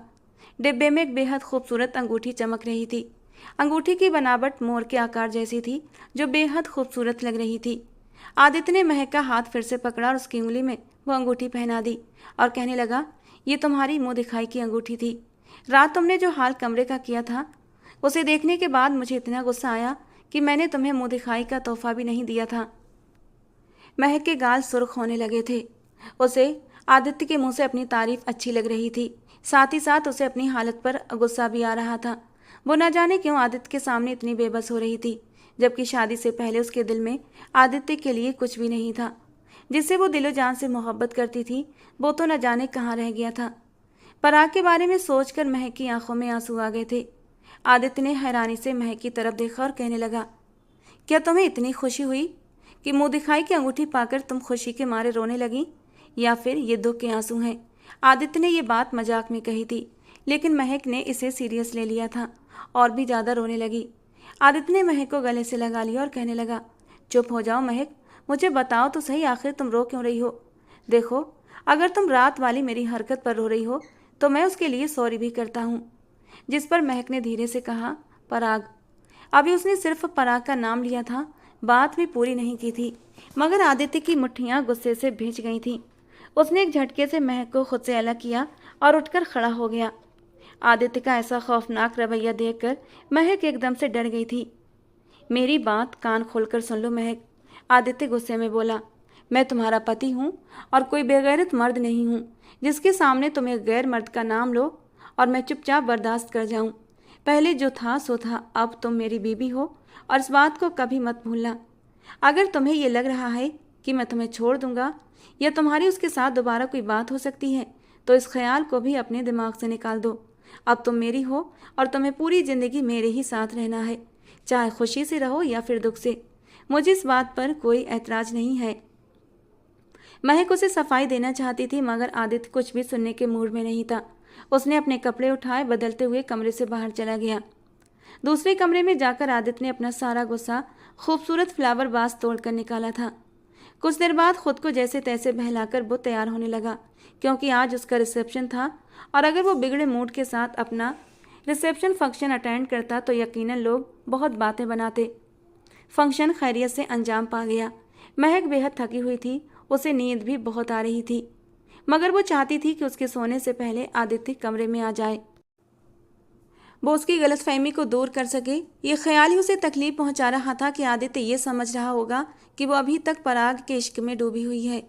डिब्बे में एक बेहद खूबसूरत अंगूठी चमक रही थी। अंगूठी की बनावट मोर के आकार जैसी थी, जो बेहद खूबसूरत लग रही थी। आदित्य ने महक का हाथ फिर से पकड़ा और उसकी उंगली में वो अंगूठी पहना दी और कहने लगा, ये तुम्हारी मुंह दिखाई की अंगूठी थी। रात तुमने जो हाल कमरे का किया था, उसे देखने के बाद मुझे इतना गुस्सा आया कि मैंने तुम्हें मुंह दिखाई का तोहफा भी नहीं दिया था। महक के गाल सुर्ख होने लगे थे। उसे आदित्य के मुंह से अपनी तारीफ अच्छी लग रही थी, साथ ही साथ उसे अपनी हालत पर गुस्सा भी आ रहा था। वो न जाने क्यों आदित्य के सामने इतनी बेबस हो रही थी, जबकि शादी से पहले उसके दिल में आदित्य के लिए कुछ भी नहीं था। जिससे वो दिलो जान से मोहब्बत करती थी, वो तो न जाने कहाँ रह गया था। पराग के बारे में सोचकर महक की आंखों में आंसू आ गए थे। आदित्य ने हैरानी से महक की तरफ देखा और कहने लगा, क्या तुम्हें इतनी खुशी हुई कि मुंह दिखाई की अंगूठी पाकर तुम खुशी के मारे रोने लगी, या फिर ये दुख के आंसू हैं? आदित्य ने ये बात मजाक में कही थी, लेकिन महक ने इसे सीरियस ले लिया था और भी ज़्यादा रोने लगी। आदित्य ने महक को गले से लगा लिया और कहने लगा, चुप हो जाओ महक, मुझे बताओ तो सही, आखिर तुम रो क्यों रही हो? देखो, अगर तुम रात वाली मेरी हरकत पर रो रही हो तो मैं उसके लिए सॉरी भी करता हूँ। जिस पर महक ने धीरे से कहा, पराग। अभी उसने सिर्फ पराग का नाम लिया था, बात भी पूरी नहीं की थी, मगर आदित्य की मुट्ठियाँ गुस्से से भींच गई थीं। उसने एक झटके से महक को खुद से अलग किया और उठकर खड़ा हो गया। आदित्य का ऐसा खौफनाक रवैया देखकर महक एकदम से डर गई थी। मेरी बात कान खोलकर सुन लो महक, आदित्य गुस्से में बोला। मैं तुम्हारा पति हूँ और कोई बेगैरत मर्द नहीं हूँ जिसके सामने तुम एक गैर मर्द का नाम लो और मैं चुपचाप बर्दाश्त कर जाऊँ। पहले जो था सो था, अब तुम मेरी बीवी हो और इस बात को कभी मत भूलना। अगर तुम्हें ये लग रहा है कि मैं तुम्हें छोड़ दूंगा या तुम्हारी उसके साथ दोबारा कोई बात हो सकती है, तो इस ख्याल को भी अपने दिमाग से निकाल दो। अब तुम मेरी हो और तुम्हें पूरी ज़िंदगी मेरे ही साथ रहना है, चाहे खुशी से रहो या फिर दुख से। मुझे इस बात पर कोई ऐतराज़ नहीं है। महक उसे सफाई देना चाहती थी, मगर आदित्य कुछ भी सुनने के मूड में नहीं था। उसने अपने कपड़े उठाए, बदलते हुए कमरे से बाहर चला गया। दूसरे कमरे में जाकर आदित्य ने अपना सारा गुस्सा खूबसूरत फ्लावर वास तोड़कर निकाला था। कुछ देर बाद खुद को जैसे तैसे बहलाकर वो तैयार होने लगा, क्योंकि आज उसका रिसेप्शन था और अगर वो बिगड़े मूड के साथ अपना रिसेप्शन फंक्शन अटेंड करता तो यकीनन लोग बहुत बातें बनाते। फंक्शन खैरियत से अंजाम पा गया। महक बेहद थकी हुई थी, उसे नींद भी बहुत आ रही थी, मगर वो चाहती थी कि उसके सोने से पहले आदित्य कमरे में आ जाए, वो उसकी गलतफहमी को दूर कर सके। ये ख्याल ही उसे तकलीफ पहुंचा रहा था कि आदित्य ये समझ रहा होगा कि वो अभी तक पराग के इश्क में डूबी हुई है,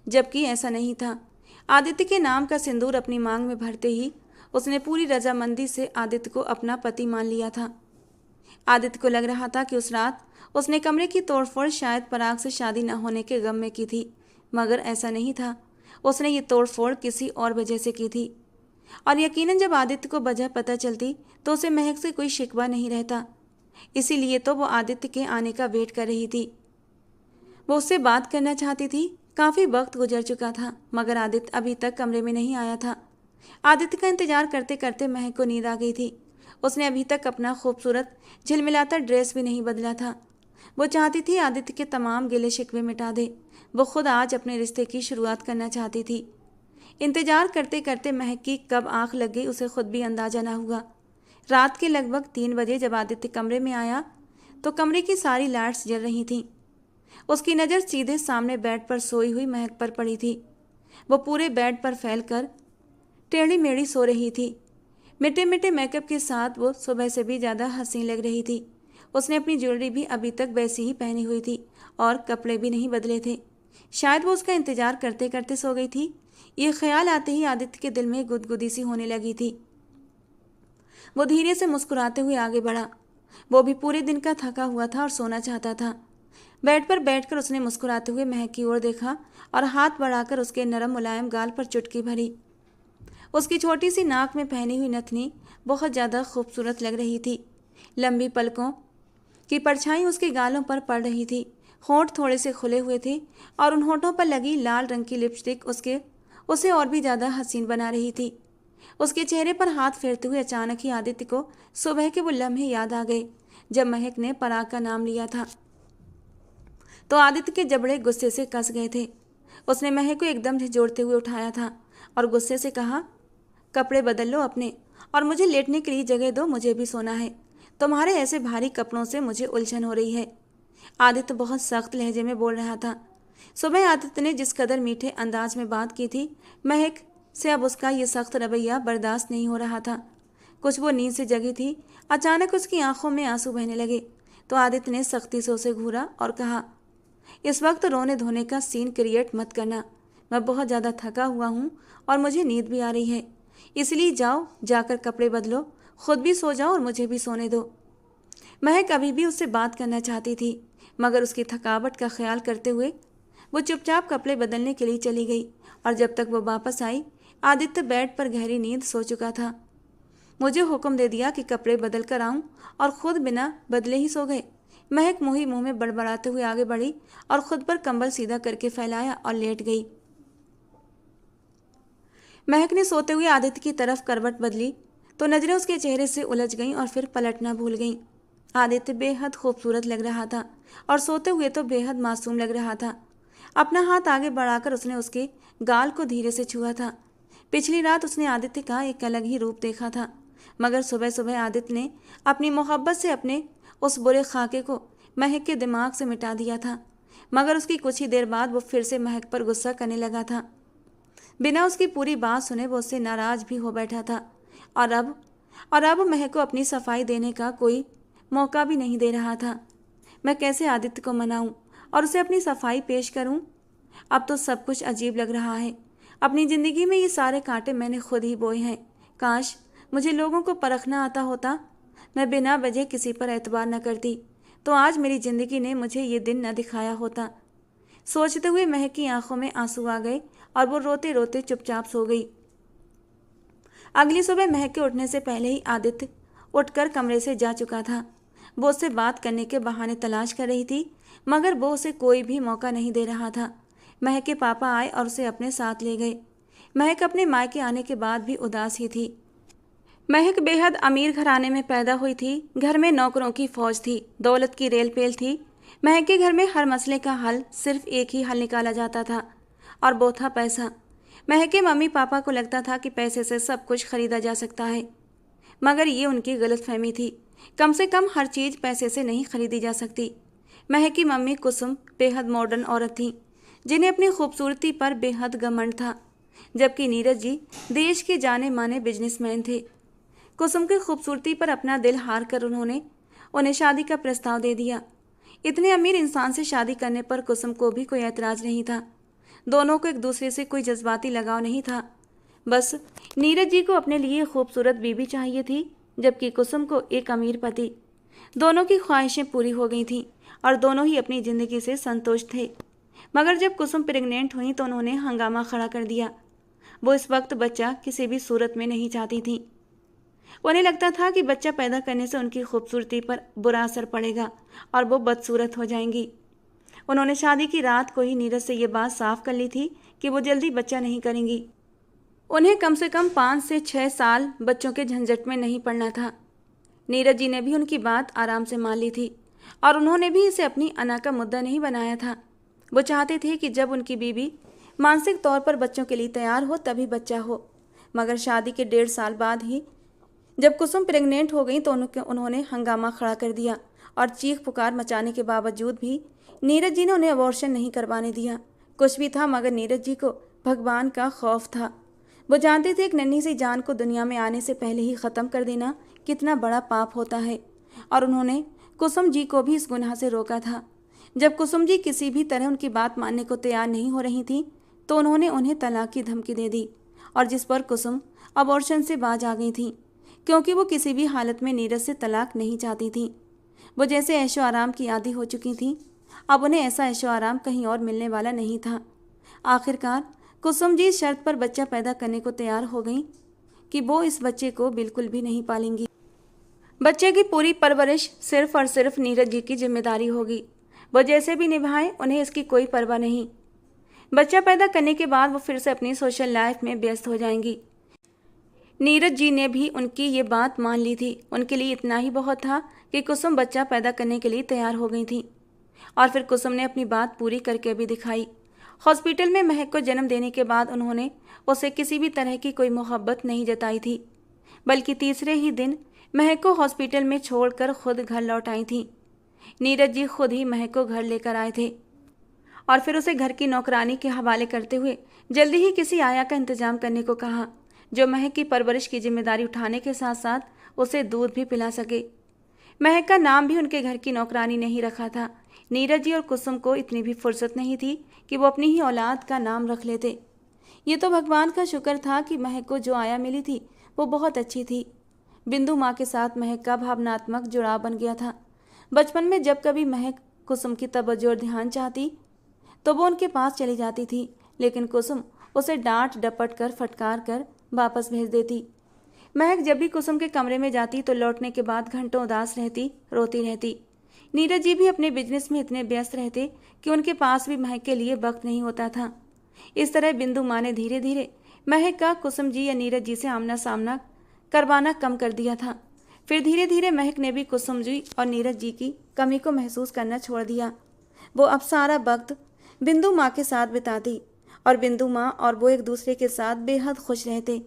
जबकि ऐसा नहीं था। आदित्य के नाम का सिंदूर अपनी मांग में भरते ही उसने पूरी रजामंदी से आदित्य को अपना पति मान लिया था। आदित्य को लग रहा था कि उस रात उसने कमरे की तोड़फोड़ शायद पराग से शादी न होने के गम में की थी, मगर ऐसा नहीं था। उसने ये तोड़फोड़ किसी और वजह से की थी, और यकीनन जब आदित्य को वजह पता चलती तो उसे महक से कोई शिकवा नहीं रहता। इसीलिए तो वो आदित्य के आने का वेट कर रही थी। वो उससे बात करना चाहती थी। काफ़ी वक्त गुजर चुका था, मगर आदित्य अभी तक कमरे में नहीं आया था। आदित्य का इंतजार करते करते महक को नींद आ गई थी। उसने अभी तक अपना खूबसूरत झिलमिलाता ड्रेस भी नहीं बदला था। वो चाहती थी आदित्य के तमाम गिले शिकवे मिटा दे। वो खुद आज अपने रिश्ते की शुरुआत करना चाहती थी। इंतजार करते करते महक की कब आंख लग गई उसे खुद भी अंदाजा न हुआ। रात के लगभग 3 बजे जब आदित्य कमरे में आया तो कमरे की सारी लाइट्स जल रही थीं। उसकी नज़र सीधे सामने बेड पर सोई हुई महक पर पड़ी थी। वो पूरे बेड पर फैलकर टेढ़ी मेढ़ी सो रही थी। मिटे मिटे मेकअप के साथ वो सुबह से भी ज़्यादा हसीन लग रही थी। उसने अपनी ज्वेलरी भी अभी तक वैसी ही पहनी हुई थी और कपड़े भी नहीं बदले थे। शायद वो उसका इंतजार करते करते सो गई थी। ये ख्याल आते ही आदित्य के दिल में गुदगुदी सी होने लगी थी। वो धीरे से मुस्कुराते हुए आगे बढ़ा। वो भी पूरे दिन का थका हुआ था और सोना चाहता था। बेड पर बैठकर उसने मुस्कुराते हुए महक की ओर देखा और हाथ बढ़ाकर उसके नरम मुलायम गाल पर चुटकी भरी। उसकी छोटी सी नाक में पहनी हुई नथनी बहुत ज़्यादा खूबसूरत लग रही थी। लंबी पलकों की परछाई उसके गालों पर पड़ रही थी। होंठ थोड़े से खुले हुए थे और उन होंठों पर लगी लाल रंग की लिपस्टिक उसे और भी ज़्यादा हसीन बना रही थी। उसके चेहरे पर हाथ फेरते हुए अचानक ही आदित्य को सुबह के वो लम्हे याद आ गए जब महक ने पराग का नाम लिया था। तो आदित्य के जबड़े गुस्से से कस गए थे। उसने महक को एकदम झिझोड़ते हुए उठाया था और गुस्से से कहा, कपड़े बदल लो अपने और मुझे लेटने के लिए जगह दो, मुझे भी सोना है। तुम्हारे ऐसे भारी कपड़ों से मुझे उलझन हो रही है। आदित्य बहुत सख्त लहजे में बोल रहा था। सुबह आदित्य ने जिस कदर मीठे अंदाज में बात की थी, महक से अब उसका ये सख्त रवैया बर्दाश्त नहीं हो रहा था। कुछ वो नींद से जगी थी। अचानक उसकी आंखों में आंसू बहने लगे तो आदित्य ने सख्ती से उसे घूरा और कहा, इस वक्त रोने धोने का सीन क्रिएट मत करना। मैं बहुत ज़्यादा थका हुआ हूँ और मुझे नींद भी आ रही है, इसलिए जाओ जाकर कपड़े बदलो, खुद भी सो जाओ और मुझे भी सोने दो। महक अभी भी उससे बात करना चाहती थी, मगर उसकी थकावट का ख्याल करते हुए वो चुपचाप कपड़े बदलने के लिए चली गई और जब तक वो वापस आई आदित्य बेड पर गहरी नींद सो चुका था। मुझे हुक्म दे दिया कि कपड़े बदल कर आऊं और खुद बिना बदले ही सो गए। महक मुंह में बड़बड़ाते हुए आगे बढ़ी और खुद पर कंबल सीधा करके फैलाया और लेट गई। महक ने सोते हुए आदित्य की तरफ करवट बदली तो नजरें उसके चेहरे से उलझ गईं और फिर पलटना भूल गईं। आदित्य बेहद खूबसूरत लग रहा था और सोते हुए तो बेहद मासूम लग रहा था। अपना हाथ आगे बढ़ाकर उसने उसके गाल को धीरे से छुआ था। पिछली रात उसने आदित्य का एक अलग ही रूप देखा था, मगर सुबह सुबह आदित्य ने अपनी मोहब्बत से अपने उस बुरे खाके को महक के दिमाग से मिटा दिया था। मगर उसकी कुछ ही देर बाद वो फिर से महक पर गुस्सा करने लगा था। बिना उसकी पूरी बात सुने वो उससे नाराज भी हो बैठा था और अब महक को अपनी सफाई देने का कोई मौका भी नहीं दे रहा था। मैं कैसे आदित्य को मनाऊं और उसे अपनी सफाई पेश करूं? अब तो सब कुछ अजीब लग रहा है। अपनी ज़िंदगी में ये सारे कांटे मैंने खुद ही बोए हैं। काश मुझे लोगों को परखना आता होता मैं बिना वजह किसी पर एतबार न करती तो आज मेरी जिंदगी ने मुझे ये दिन न दिखाया होता। सोचते हुए महक की आंखों में आंसू आ गए और वो रोते रोते चुपचाप सो गई। अगली सुबह महक के उठने से पहले ही आदित्य उठकर कमरे से जा चुका था। वो उससे बात करने के बहाने तलाश कर रही थी, मगर वो उसे कोई भी मौका नहीं दे रहा था। महक के पापा आए और उसे अपने साथ ले गए। महक अपने मायके आने के बाद भी उदास ही थी। महक बेहद अमीर घराने में पैदा हुई थी। घर में नौकरों की फौज थी, दौलत की रेल पेल थी। महक के घर में हर मसले का हल सिर्फ एक ही हल निकाला जाता था और वो था पैसा। महक के मम्मी पापा को लगता था कि पैसे से सब कुछ खरीदा जा सकता है, मगर ये उनकी गलतफहमी थी। कम से कम हर चीज़ पैसे से नहीं खरीदी जा सकती। महक की मम्मी कुसुम बेहद मॉडर्न औरत थी, जिन्हें अपनी खूबसूरती पर बेहद घमंड था, जबकि नीरज जी देश के जाने माने बिजनेसमैन थे। कुसुम की खूबसूरती पर अपना दिल हार कर उन्होंने उन्हें शादी का प्रस्ताव दे दिया। इतने अमीर इंसान से शादी करने पर कुसुम को भी कोई ऐतराज़ नहीं था। दोनों को एक दूसरे से कोई जज्बाती लगाव नहीं था। बस नीरज जी को अपने लिए खूबसूरत बीवी चाहिए थी, जबकि कुसुम को एक अमीर पति। दोनों की ख्वाहिशें पूरी हो गई थीं और दोनों ही अपनी ज़िंदगी से संतुष्ट थे। मगर जब कुसुम प्रेग्नेंट हुई तो उन्होंने हंगामा खड़ा कर दिया। वो इस वक्त बच्चा किसी भी सूरत में नहीं चाहती थी। उन्हें लगता था कि बच्चा पैदा करने से उनकी खूबसूरती पर बुरा असर पड़ेगा और वो बदसूरत हो जाएंगी। उन्होंने शादी की रात को ही नीरज से ये बात साफ कर ली थी कि वो जल्दी बच्चा नहीं करेंगी। उन्हें कम से कम 5 से 6 साल बच्चों के झंझट में नहीं पड़ना था। नीरज जी ने भी उनकी बात आराम से मान ली थी और उन्होंने भी इसे अपनी अना का मुद्दा नहीं बनाया था। वो चाहते थे कि जब उनकी बीवी मानसिक तौर पर बच्चों के लिए तैयार हो तभी बच्चा हो। मगर शादी के 1.5 साल बाद ही जब कुसुम प्रेग्नेंट हो गई तो उन्होंने हंगामा खड़ा कर दिया और चीख पुकार मचाने के बावजूद भी नीरज जी ने उन्हें अबॉर्शन नहीं करवाने दिया। कुछ भी था, मगर नीरज जी को भगवान का खौफ था। वो जानते थे एक नन्ही सी जान को दुनिया में आने से पहले ही ख़त्म कर देना कितना बड़ा पाप होता है, और उन्होंने कुसुम जी को भी इस गुनाह से रोका था। जब कुसुम जी किसी भी तरह उनकी बात मानने को तैयार नहीं हो रही थी तो उन्होंने उन्हें तलाक की धमकी दे दी, और जिस पर कुसुम अबॉर्शन से बाज आ गई थी, क्योंकि वो किसी भी हालत में नीरज से तलाक नहीं चाहती थी। वो जैसे ऐशो आराम की आदी हो चुकी थी, अब उन्हें ऐसा ऐशो आराम कहीं और मिलने वाला नहीं था। आखिरकार कुसुम जी इस शर्त पर बच्चा पैदा करने को तैयार हो गई कि वो इस बच्चे को बिल्कुल भी नहीं पालेंगी। बच्चे की पूरी परवरिश सिर्फ और सिर्फ नीरज जी की जिम्मेदारी होगी। वो जैसे भी निभाएं, उन्हें इसकी कोई परवाह नहीं। बच्चा पैदा करने के बाद वो फिर से अपनी सोशल लाइफ में व्यस्त हो जाएंगी। नीरज जी ने भी उनकी ये बात मान ली थी। उनके लिए इतना ही बहुत था कि कुसुम बच्चा पैदा करने के लिए तैयार हो गई थी, और फिर कुसुम ने अपनी बात पूरी करके भी दिखाई। हॉस्पिटल में महक को जन्म देने के बाद उन्होंने उसे किसी भी तरह की कोई मोहब्बत नहीं जताई थी, बल्कि तीसरे ही दिन महक को हॉस्पिटल में छोड़कर खुद घर लौट आई थी। नीरज जी खुद ही महक को घर लेकर आए थे और फिर उसे घर की नौकरानी के हवाले करते हुए जल्दी ही किसी आया का इंतजाम करने को कहा, जो महक की परवरिश की जिम्मेदारी उठाने के साथ साथ उसे दूध भी पिला सके। महक का नाम भी उनके घर की नौकरानी ने ही रखा था। नीरज जी और कुसुम को इतनी भी फुर्सत नहीं थी कि वो अपनी ही औलाद का नाम रख लेते। ये तो भगवान का शुक्र था कि महक को जो आया मिली थी वो बहुत अच्छी थी। बिंदु माँ के साथ महक का भावनात्मक जुड़ाव बन गया था। बचपन में जब कभी महक कुसुम की तवज्जो और ध्यान चाहती तो वो उनके पास चली जाती थी, लेकिन कुसुम उसे डांट डपट कर फटकार कर वापस भेज देती। महक जब भी कुसुम के कमरे में जाती तो लौटने के बाद घंटों उदास रहती, रोती रहती। नीरज जी भी अपने बिजनेस में इतने व्यस्त रहते कि उनके पास भी महक के लिए वक्त नहीं होता था। इस तरह बिंदु माँ ने धीरे धीरे महक का कुसुम जी या नीरज जी से आमना सामना करवाना कम कर दिया था। फिर धीरे धीरे महक ने भी कुसुम जी और नीरज जी की कमी को महसूस करना छोड़ दिया। वो अब सारा वक्त बिंदु माँ के साथ बिताती और बिंदु माँ और वो एक दूसरे के साथ बेहद खुश रहते।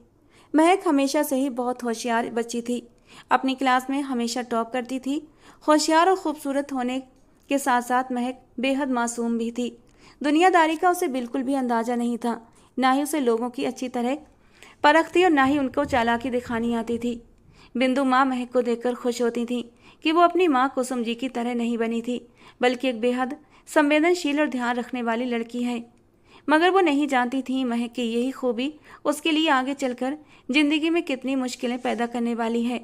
महक हमेशा से ही बहुत होशियार बच्ची थी। अपनी क्लास में हमेशा टॉप करती थी। होशियार और खूबसूरत होने के साथ साथ महक बेहद मासूम भी थी। दुनियादारी का उसे बिल्कुल भी अंदाज़ा नहीं था, ना ही उसे लोगों की अच्छी तरह परख थी और ना ही उनको चालाकी दिखानी आती थी। बिंदु माँ महक को देखकर खुश होती थी कि वो अपनी माँ कुसुम जी की तरह नहीं बनी थी, बल्कि एक बेहद संवेदनशील और ध्यान रखने वाली लड़की है। मगर वो नहीं जानती थी महक की यही खूबी उसके लिए आगे चलकर जिंदगी में कितनी मुश्किलें पैदा करने वाली है।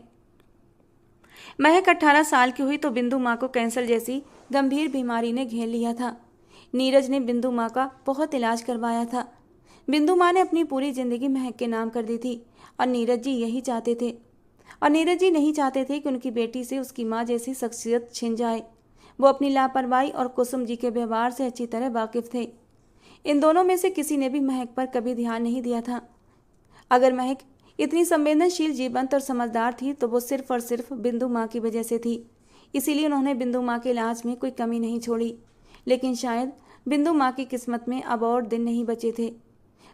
महक 18 साल की हुई तो बिंदु माँ को कैंसर जैसी गंभीर बीमारी ने घेर लिया था। नीरज ने बिंदु माँ का बहुत इलाज करवाया था। बिंदु माँ ने अपनी पूरी जिंदगी महक के नाम कर दी थी और नीरज जी यही चाहते थे। और नीरज जी नहीं चाहते थे कि उनकी बेटी से उसकी माँ जैसी शख्सियत छिन जाए। वो अपनी लापरवाही और कुसुम जी के व्यवहार से अच्छी तरह वाकिफ थे। इन दोनों में से किसी ने भी महक पर कभी ध्यान नहीं दिया था। अगर महक इतनी संवेदनशील, जीवंत और समझदार थी तो वो सिर्फ और सिर्फ बिंदु माँ की वजह से थी। इसीलिए उन्होंने बिंदु माँ के इलाज में कोई कमी नहीं छोड़ी। लेकिन शायद बिंदु माँ की किस्मत में अब और दिन नहीं बचे थे।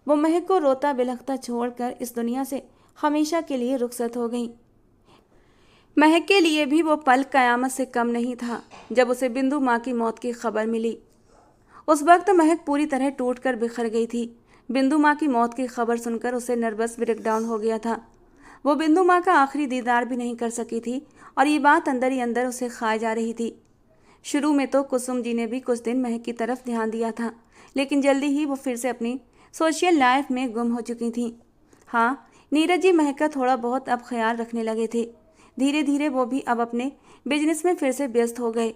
वो महक को रोता बिलखता छोड़कर इस दुनिया से हमेशा के लिए रुखसत हो गई। महक के लिए भी वो पल कयामत से कम नहीं था जब उसे बिंदु माँ की मौत की खबर मिली। उस वक्त महक पूरी तरह टूटकर बिखर गई थी। बिंदु माँ की मौत की खबर सुनकर उसे नर्वस ब्रेकडाउन हो गया था। वो बिंदु माँ का आखिरी दीदार भी नहीं कर सकी थी और ये बात अंदर ही अंदर उसे खाए जा रही थी। शुरू में तो कुसुम जी ने भी कुछ दिन महक की तरफ ध्यान दिया था, लेकिन जल्दी ही वो फिर से अपनी सोशल लाइफ में गुम हो चुकी थी। हाँ, नीरज जी महक का थोड़ा बहुत अब ख्याल रखने लगे थे। धीरे धीरे वो भी अब अपने बिजनेस में फिर से व्यस्त हो गए।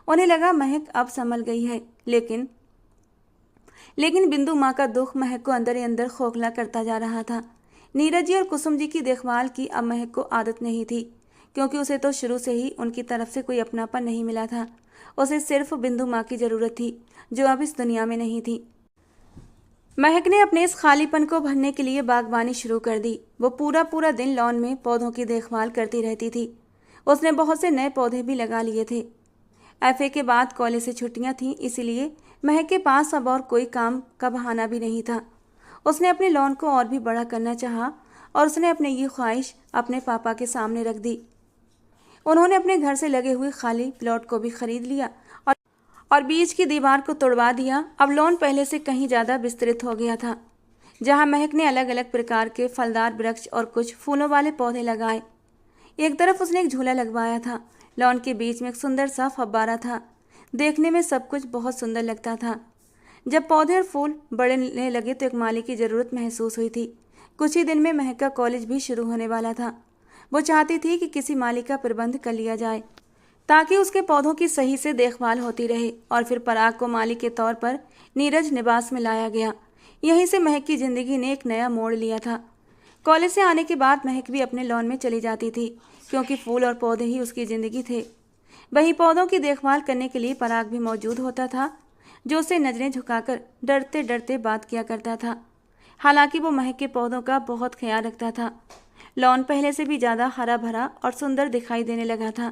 उन्हें लगा महक अब संभल गई है, लेकिन बिंदु माँ का दुख महक को अंदर ही अंदर खोखला करता जा रहा था। नीरज जी और कुसुम जी की देखभाल की अब महक को आदत नहीं थी, क्योंकि उसे तो शुरू से ही उनकी तरफ से कोई अपनापन नहीं मिला था। उसे सिर्फ बिंदु माँ की ज़रूरत थी, जो अब इस दुनिया में नहीं थी। महक ने अपने इस खालीपन को भरने के लिए बागबानी शुरू कर दी। वो पूरा पूरा दिन लॉन में पौधों की देखभाल करती रहती थी। उसने बहुत से नए पौधे भी लगा लिए थे। एफए के बाद कॉलेज से छुट्टियां थीं, इसीलिए महक के पास अब और कोई काम का बहाना भी नहीं था। उसने अपने लॉन को और भी बड़ा करना चाहा और उसने अपनी ये ख्वाहिश अपने पापा के सामने रख दी। उन्होंने अपने घर से लगे हुए खाली प्लॉट को भी खरीद लिया और बीच की दीवार को तोड़वा दिया। अब लॉन पहले से कहीं ज़्यादा विस्तृत हो गया था, जहां महक ने अलग अलग प्रकार के फलदार वृक्ष और कुछ फूलों वाले पौधे लगाए। एक तरफ उसने एक झूला लगवाया था। लॉन के बीच में एक सुंदर सा फव्वारा था। देखने में सब कुछ बहुत सुंदर लगता था। जब पौधे और फूल बढ़ने लगे तो एक माली की ज़रूरत महसूस हुई थी। कुछ ही दिन में महक का कॉलेज भी शुरू होने वाला था। वो चाहती थी कि किसी माली का प्रबंध कर लिया जाए, ताकि उसके पौधों की सही से देखभाल होती रहे। और फिर पराग को माली के तौर पर नीरज निवास में लाया गया। यहीं से महक की ज़िंदगी ने एक नया मोड़ लिया था। कॉलेज से आने के बाद महक भी अपने लॉन में चली जाती थी, क्योंकि फूल और पौधे ही उसकी ज़िंदगी थे। वहीं पौधों की देखभाल करने के लिए पराग भी मौजूद होता था, जो उसे नज़रें झुकाकर डरते डरते बात किया करता था। हालांकि वो महक के पौधों का बहुत ख्याल रखता था। लॉन पहले से भी ज़्यादा हरा भरा और सुंदर दिखाई देने लगा था।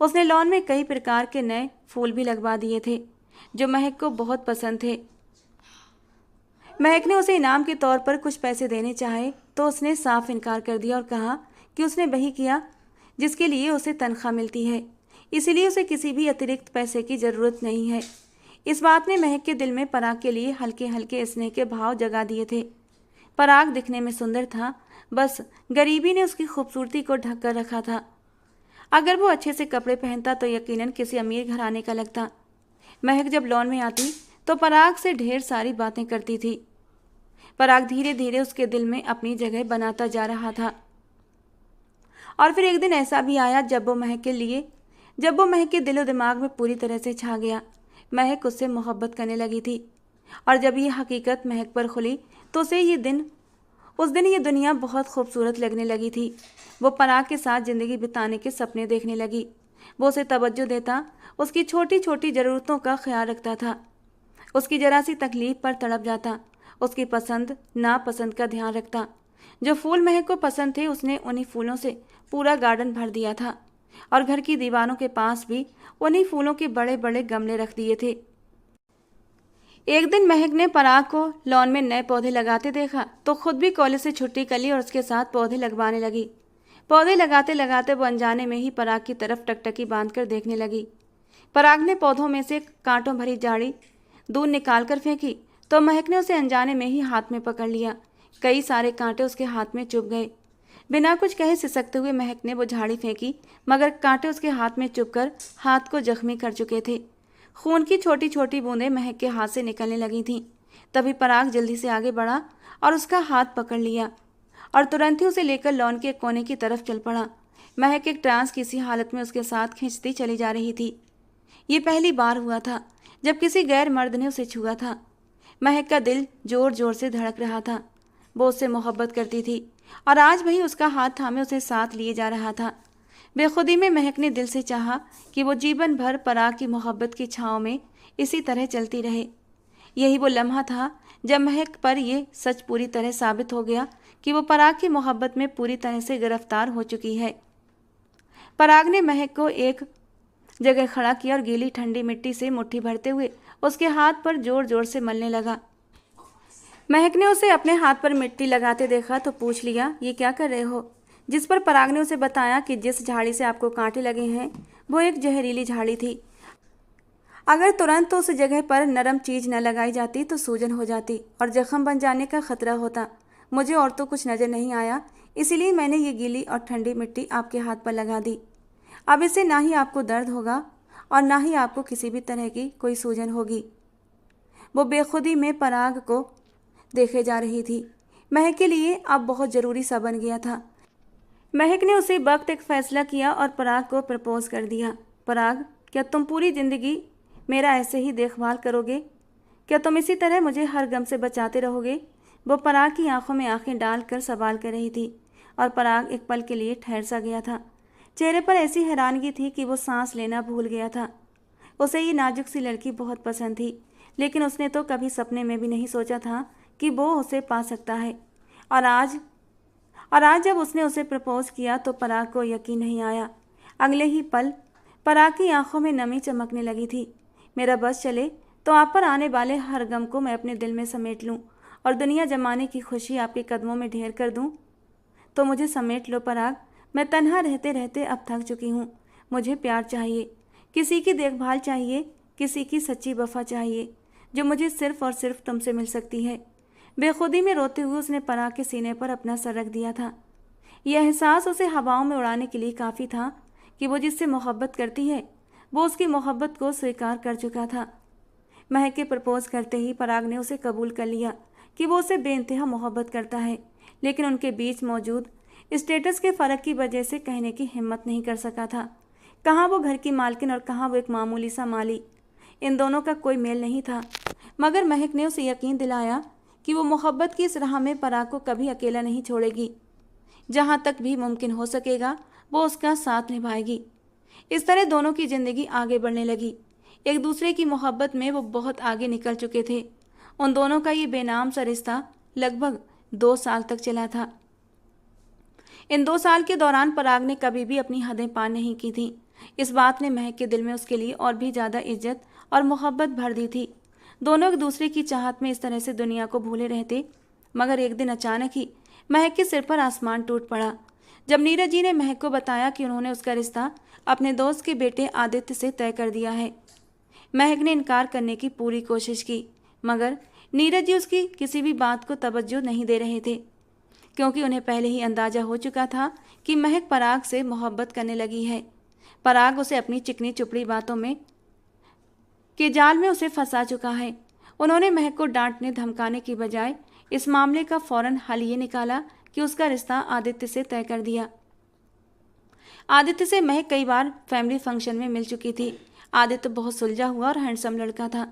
उसने लॉन में कई प्रकार के नए फूल भी लगवा दिए थे, जो महक को बहुत पसंद थे। महक ने उसे इनाम के तौर पर कुछ पैसे देने चाहे तो उसने साफ इनकार कर दिया और कहा कि उसने वही किया जिसके लिए उसे तनख्वाह मिलती है, इसीलिए उसे किसी भी अतिरिक्त पैसे की ज़रूरत नहीं है। इस बात ने महक के दिल में पराग के लिए हल्के हल्के स्नेह के भाव जगा दिए थे। पराग दिखने में सुंदर था, बस गरीबी ने उसकी खूबसूरती को ढक कर रखा था। अगर वो अच्छे से कपड़े पहनता तो यकीनन किसी अमीर घराने का लगता। महक जब लॉन में आती तो पराग से ढेर सारी बातें करती थी। पराग धीरे धीरे उसके दिल में अपनी जगह बनाता जा रहा था। और फिर एक दिन ऐसा भी आया जब वो महक के दिलो दिमाग में पूरी तरह से छा गया। महक उससे मोहब्बत करने लगी थी, और जब ये हकीकत महक पर खुली तो उसे उस दिन ये दुनिया बहुत खूबसूरत लगने लगी थी। वो पराग के साथ ज़िंदगी बिताने के सपने देखने लगी। वो उसे तवज्जो देता, उसकी छोटी छोटी ज़रूरतों का ख्याल रखता था, उसकी ज़रा सी तकलीफ़ पर तड़प जाता, उसकी पसंद नापसंद का ध्यान रखता। जो फूल महक को पसंद थे उसने उन्हीं फूलों से पूरा गार्डन भर दिया था, और घर की दीवारों के पास भी उन्हीं फूलों के बड़े बड़े गमले रख दिए थे। एक दिन महक ने पराग को लॉन में नए पौधे लगाते देखा तो खुद भी कॉलेज से छुट्टी कर ली और उसके साथ पौधे लगवाने लगी। पौधे लगाते लगाते वो अनजाने में ही पराग की तरफ टकटकी बांधकर देखने लगी। पराग ने पौधों में से कांटों भरी जाड़ी दूर निकाल कर फेंकी तो महक ने उसे अनजाने में ही हाथ में पकड़ लिया। कई सारे कांटे उसके हाथ में चुभ गए। बिना कुछ कहे सिसकते हुए महक ने वो झाड़ी फेंकी, मगर कांटे उसके हाथ में चुभकर हाथ को जख्मी कर चुके थे। खून की छोटी छोटी बूंदें महक के हाथ से निकलने लगी थीं। तभी पराग जल्दी से आगे बढ़ा और उसका हाथ पकड़ लिया और तुरंत ही उसे लेकर लॉन के कोने की तरफ चल पड़ा। महक एक ट्रांस की सी हालत में उसके साथ खींचती चली जा रही थी। ये पहली बार हुआ था जब किसी गैर मर्द ने उसे छुआ था। महक का दिल जोर जोर से धड़क रहा था। वो उससे मोहब्बत करती थी और आज वही उसका हाथ थामे उसे साथ लिए जा रहा था। बेखुदी में महक ने दिल से चाहा कि वो जीवन भर पराग की मोहब्बत की छाँव में इसी तरह चलती रहे। यही वो लम्हा था जब महक पर यह सच पूरी तरह साबित हो गया कि वो पराग की मोहब्बत में पूरी तरह से गिरफ्तार हो चुकी है। पराग ने महक को एक जगह खड़ा किया और गीली ठंडी मिट्टी से मुट्ठी भरते हुए उसके हाथ पर जोर जोर से मलने लगा। महक ने उसे अपने हाथ पर मिट्टी लगाते देखा तो पूछ लिया, ये क्या कर रहे हो? जिस पर पराग ने उसे बताया कि जिस झाड़ी से आपको कांटे लगे हैं वो एक जहरीली झाड़ी थी। अगर तुरंत तो उस जगह पर नरम चीज न लगाई जाती तो सूजन हो जाती और जख्म बन जाने का खतरा होता। मुझे और तो कुछ नजर नहीं आया, इसीलिए मैंने ये गीली और ठंडी मिट्टी आपके हाथ पर लगा दी। अब इससे ना ही आपको दर्द होगा और ना ही आपको किसी भी तरह की कोई सूजन होगी। वो बेखुदी में पराग को देखे जा रही थी। महक के लिए अब बहुत ज़रूरी सा बन गया था। महक ने उसी वक्त एक फ़ैसला किया और पराग को प्रपोज कर दिया। पराग, क्या तुम पूरी ज़िंदगी मेरा ऐसे ही देखभाल करोगे? क्या तुम इसी तरह मुझे हर गम से बचाते रहोगे? वो पराग की आंखों में आंखें डालकर सवाल कर रही थी और पराग एक पल के लिए ठहर सा गया था। चेहरे पर ऐसी हैरानगी थी कि वो सांस लेना भूल गया था। उसे ये नाजुक सी लड़की बहुत पसंद थी, लेकिन उसने तो कभी सपने में भी नहीं सोचा था कि वो उसे पा सकता है। और आज जब उसने उसे प्रपोज किया तो पराग को यकीन नहीं आया। अगले ही पल पराग की आंखों में नमी चमकने लगी थी। मेरा बस चले तो आप पर आने वाले हर गम को मैं अपने दिल में समेट लूं और दुनिया जमाने की खुशी आपके कदमों में ढेर कर दूं। तो मुझे समेट लो पराग। मैं तन्हा रहते रहते अब थक चुकी हूँ। मुझे प्यार चाहिए, किसी की देखभाल चाहिए, किसी की सच्ची वफा चाहिए जो मुझे सिर्फ और सिर्फ तुमसे मिल सकती है। बेखुदी में रोते हुए उसने पराग के सीने पर अपना सर रख दिया था। यह एहसास उसे हवाओं में उड़ाने के लिए काफ़ी था कि वो जिससे मोहब्बत करती है वो उसकी मोहब्बत को स्वीकार कर चुका था। महक के प्रपोज करते ही पराग ने उसे कबूल कर लिया कि वो उसे बेइंतहा मोहब्बत करता है, लेकिन उनके बीच मौजूद स्टेटस के फ़र्क की वजह से कहने की हिम्मत नहीं कर सका था। कहाँ वो घर की मालकिन और कहाँ वो एक मामूली सा माली। इन दोनों का कोई मेल नहीं था, मगर महक ने उसे यकीन दिलाया कि वो मोहब्बत की इस राह में पराग को कभी अकेला नहीं छोड़ेगी। जहाँ तक भी मुमकिन हो सकेगा वो उसका साथ निभाएगी। इस तरह दोनों की ज़िंदगी आगे बढ़ने लगी। एक दूसरे की मोहब्बत में वो बहुत आगे निकल चुके थे। उन दोनों का ये बेनाम सा रिश्ता लगभग 2 साल तक चला था। इन 2 साल के दौरान पराग ने कभी भी अपनी हदें पार नहीं की थी। इस बात ने महक के दिल में उसके लिए और भी ज़्यादा इज्जत और मोहब्बत भर दी थी। दोनों एक दूसरे की चाहत में इस तरह से दुनिया को भूले रहते, मगर एक दिन अचानक ही महक के सिर पर आसमान टूट पड़ा जब नीरज जी ने महक को बताया कि उन्होंने उसका रिश्ता अपने दोस्त के बेटे आदित्य से तय कर दिया है। महक ने इनकार करने की पूरी कोशिश की, मगर नीरज जी उसकी किसी भी बात को तवज्जो नहीं दे रहे थे, क्योंकि उन्हें पहले ही अंदाजा हो चुका था कि महक पराग से मोहब्बत करने लगी है। पराग उसे अपनी चिकनी चुपड़ी बातों में के जाल में उसे फंसा चुका है। उन्होंने महक को डांटने धमकाने की बजाय इस मामले का फौरन हल ये निकाला कि उसका रिश्ता आदित्य से तय कर दिया। आदित्य से महक कई बार फैमिली फंक्शन में मिल चुकी थी। आदित्य बहुत सुलझा हुआ और हैंडसम लड़का था।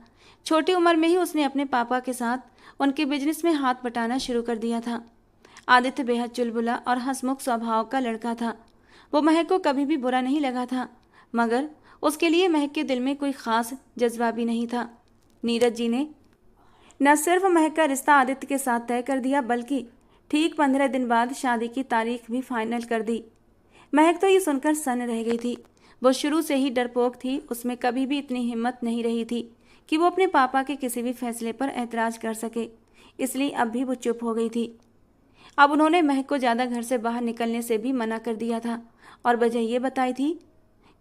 छोटी उम्र में ही उसने अपने पापा के साथ उनके बिजनेस में हाथ बटाना शुरू कर दिया था। आदित्य बेहद चुलबुला और हंसमुख स्वभाव का लड़का था। वो महक को कभी भी बुरा नहीं लगा था, मगर उसके लिए महक के दिल में कोई ख़ास जज्बा भी नहीं था। नीरज जी ने न सिर्फ महक का रिश्ता आदित्य के साथ तय कर दिया, बल्कि ठीक 15 दिन बाद शादी की तारीख भी फाइनल कर दी। महक तो ये सुनकर सन्न रह गई थी। वो शुरू से ही डरपोक थी। उसमें कभी भी इतनी हिम्मत नहीं रही थी कि वो अपने पापा के किसी भी फैसले पर ऐतराज़ कर सके, इसलिए अब भी वो चुप हो गई थी। अब उन्होंने महक को ज़्यादा घर से बाहर निकलने से भी मना कर दिया था और वजह ये बताई थी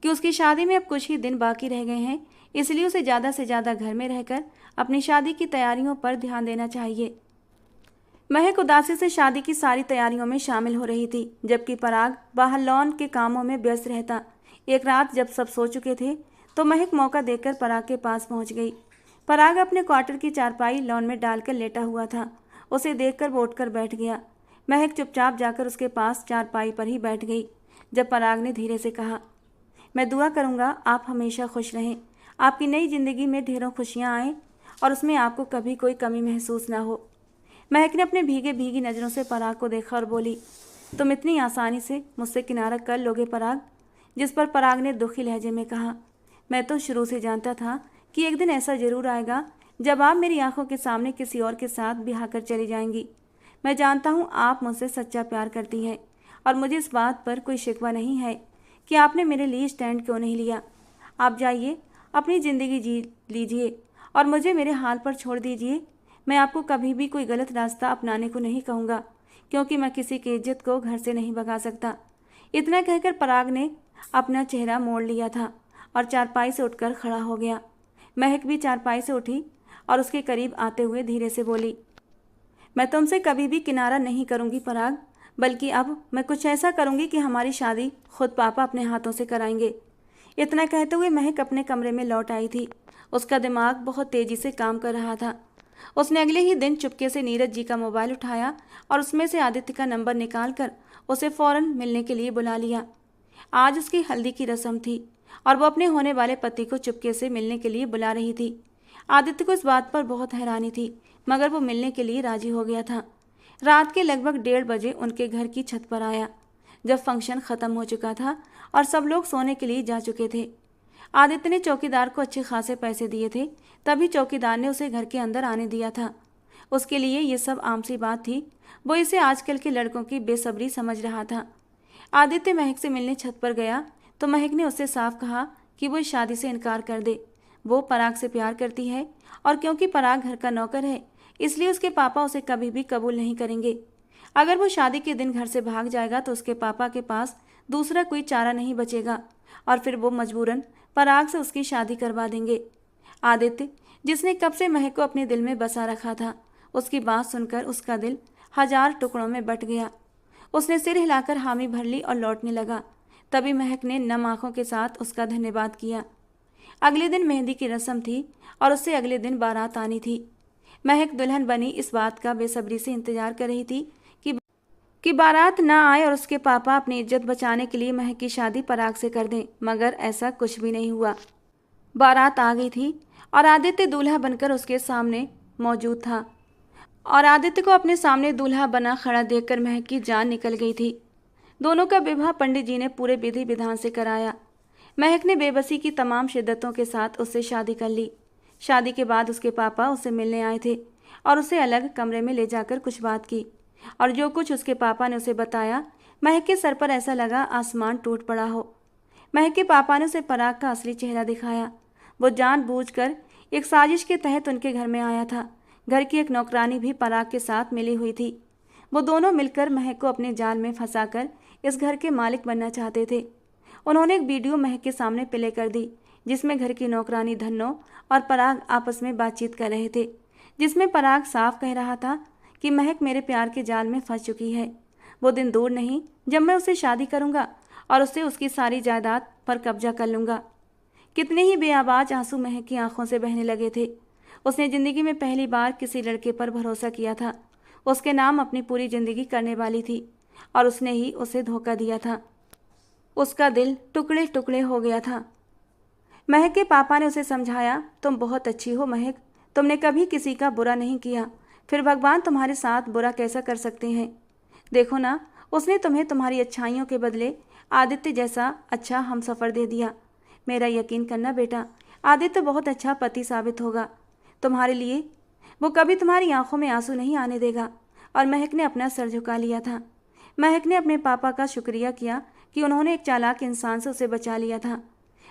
कि उसकी शादी में अब कुछ ही दिन बाकी रह गए हैं, इसलिए उसे ज़्यादा से ज़्यादा घर में रहकर अपनी शादी की तैयारियों पर ध्यान देना चाहिए। महक उदासी से शादी की सारी तैयारियों में शामिल हो रही थी, जबकि पराग बाहर लॉन के कामों में व्यस्त रहता। एक रात जब सब सो चुके थे तो महक मौका देकर पराग के पास पहुंच गई। पराग अपने क्वार्टर की चारपाई लॉन में डालकर लेटा हुआ था। उसे देखकर वो उठकर बैठ गया। महक चुपचाप जाकर उसके पास चारपाई पर ही बैठ गई। जब पराग ने धीरे से कहा, मैं दुआ करूँगा आप हमेशा खुश रहें, आपकी नई ज़िंदगी में ढेरों खुशियाँ आएँ और उसमें आपको कभी कोई कमी महसूस ना हो। महक ने अपने भीगे भीगी नज़रों से पराग को देखा और बोली, तुम इतनी आसानी से मुझसे किनारा कर लोगे पराग? जिस पर पराग ने दुखी लहजे में कहा, मैं तो शुरू से जानता था कि एक दिन ऐसा ज़रूर आएगा जब आप मेरी आंखों के सामने किसी और के साथ ब्याह कर चली जाएंगी। मैं जानता हूँ आप मुझसे सच्चा प्यार करती हैं और मुझे इस बात पर कोई शिकवा नहीं है कि आपने मेरे लिए स्टैंड क्यों नहीं लिया। आप जाइए, अपनी ज़िंदगी जी लीजिए और मुझे मेरे हाल पर छोड़ दीजिए। मैं आपको कभी भी कोई गलत रास्ता अपनाने को नहीं कहूँगा, क्योंकि मैं किसी की इज्जत को घर से नहीं भगा सकता। इतना कहकर पराग ने अपना चेहरा मोड़ लिया था और चारपाई से उठकर खड़ा हो गया। महक भी चारपाई से उठी और उसके करीब आते हुए धीरे से बोली, मैं तुमसे कभी भी किनारा नहीं करूँगी पराग, बल्कि अब मैं कुछ ऐसा करूँगी कि हमारी शादी खुद पापा अपने हाथों से कराएंगे। इतना कहते हुए महक अपने कमरे में लौट आई थी। उसका दिमाग बहुत तेज़ी से काम कर रहा था। उसने अगले ही दिन चुपके से नीरज जी का मोबाइल उठाया और उसमें से आदित्य का नंबर निकालकर उसे फ़ौरन मिलने के लिए बुला लिया। आज उसकी हल्दी की रस्म थी और वो अपने होने वाले पति को चुपके से मिलने के लिए बुला रही थी। आदित्य को इस बात पर बहुत हैरानी थी, मगर वो मिलने के लिए राजी हो गया था। रात के लगभग 1:30 बजे उनके घर की छत पर आया, जब फंक्शन ख़त्म हो चुका था और सब लोग सोने के लिए जा चुके थे। आदित्य ने चौकीदार को अच्छे खासे पैसे दिए थे, तभी चौकीदार ने उसे घर के अंदर आने दिया था। उसके लिए ये सब आम सी बात थी। वो इसे आजकल के लड़कों की बेसब्री समझ रहा था। आदित्य महक से मिलने छत पर गया तो महक ने उससे साफ कहा कि वो इस शादी से इनकार कर दे। वो पराग से प्यार करती है और क्योंकि पराग घर का नौकर है, इसलिए उसके पापा उसे कभी भी कबूल नहीं करेंगे। अगर वो शादी के दिन घर से भाग जाएगा तो उसके पापा के पास दूसरा कोई चारा नहीं बचेगा और फिर वो मजबूरन पराग से उसकी शादी करवा देंगे। आदित्य, जिसने कब से महक को अपने दिल में बसा रखा था, उसकी बात सुनकर उसका दिल 1000 टुकड़ों में बट गया। उसने सिर हिलाकर हामी भर ली और लौटने लगा। तभी महक ने नम आंखों के साथ उसका धन्यवाद किया। अगले दिन मेहंदी की रस्म थी और उससे अगले दिन बारात आनी थी। महक दुल्हन बनी इस बात का बेसब्री से इंतजार कर रही थी कि बारात ना आए और उसके पापा अपनी इज्जत बचाने के लिए महक की शादी पराग से कर दें, मगर ऐसा कुछ भी नहीं हुआ। बारात आ गई थी और आदित्य दूल्हा बनकर उसके सामने मौजूद था और आदित्य को अपने सामने दूल्हा बना खड़ा देखकर महक की जान निकल गई थी। दोनों का विवाह पंडित जी ने पूरे विधि विधान से कराया। महक ने बेबसी की तमाम शिद्दतों के साथ उससे शादी कर ली। शादी के बाद उसके पापा उसे मिलने आए थे और उसे अलग कमरे में ले जाकर कुछ बात की, और जो कुछ उसके पापा ने उसे बताया, महक के सर पर ऐसा लगा आसमान टूट पड़ा हो। महक के पापा ने उसे पराग का असली चेहरा दिखाया। वो जानबूझकर एक साजिश के तहत उनके घर में आया था। घर की एक नौकरानी भी पराग के साथ मिली हुई थी। वो दोनों मिलकर महक को अपने जाल में फंसाकर इस घर के मालिक बनना चाहते थे। उन्होंने एक वीडियो महक के सामने प्ले कर दी, जिसमें घर की नौकरानी धन्नो और पराग आपस में बातचीत कर रहे थे, जिसमें पराग साफ कह रहा था कि महक मेरे प्यार के जाल में फंस चुकी है। वो दिन दूर नहीं जब मैं उसे शादी करूंगा और उससे उसकी सारी जायदाद पर कब्जा कर लूँगा। कितने ही बेआवाज आंसू महक की आंखों से बहने लगे थे। उसने ज़िंदगी में पहली बार किसी लड़के पर भरोसा किया था। उसके नाम अपनी पूरी ज़िंदगी करने वाली थी और उसने ही उसे धोखा दिया था। उसका दिल टुकड़े टुकड़े हो गया था। महक के पापा ने उसे समझाया, तुम बहुत अच्छी हो महक, तुमने कभी किसी का बुरा नहीं किया, फिर भगवान तुम्हारे साथ बुरा कैसा कर सकते हैं। देखो ना, उसने तुम्हें तुम्हारी अच्छाइयों के बदले आदित्य जैसा अच्छा हमसफ़र दे दिया। मेरा यकीन करना बेटा, आदित्य बहुत अच्छा पति साबित होगा तुम्हारे लिए। वो कभी तुम्हारी आंखों में आंसू नहीं आने देगा। और महक ने अपना सर झुका लिया था। महक ने अपने पापा का शुक्रिया किया कि उन्होंने एक चालाक इंसान से उसे बचा लिया था,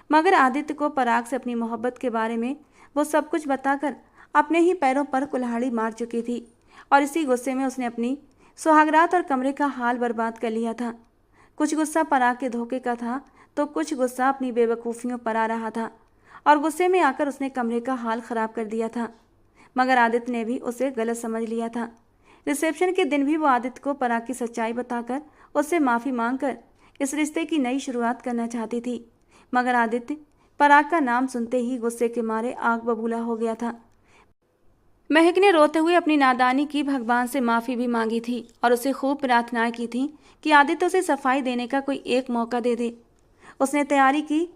मगर आदित्य को पराग से अपनी मोहब्बत के बारे में वो सब कुछ बताकर अपने ही पैरों पर कुल्हाड़ी मार चुकी थी और इसी गुस्से में उसने अपनी सुहागरात और कमरे का हाल बर्बाद कर लिया था। कुछ गुस्सा पराग के धोखे का था तो कुछ गुस्सा अपनी बेवकूफ़ियों पर आ रहा था और गुस्से में आकर उसने कमरे का हाल ख़राब कर दिया था, मगर आदित्य ने भी उसे गलत समझ लिया था। रिसेप्शन के दिन भी वो आदित्य को पराग की सच्चाई बताकर उससे माफ़ी मांगकर इस रिश्ते की नई शुरुआत करना चाहती थी, मगर आदित्य पराग का नाम सुनते ही गुस्से के मारे आग बबूला हो गया था। महक ने रोते हुए अपनी नादानी की भगवान से माफ़ी भी मांगी थी और उसे खूब प्रार्थनाएं की थी कि आदित्य उसे सफाई देने का कोई एक मौका दे दे। उसने तैयारी की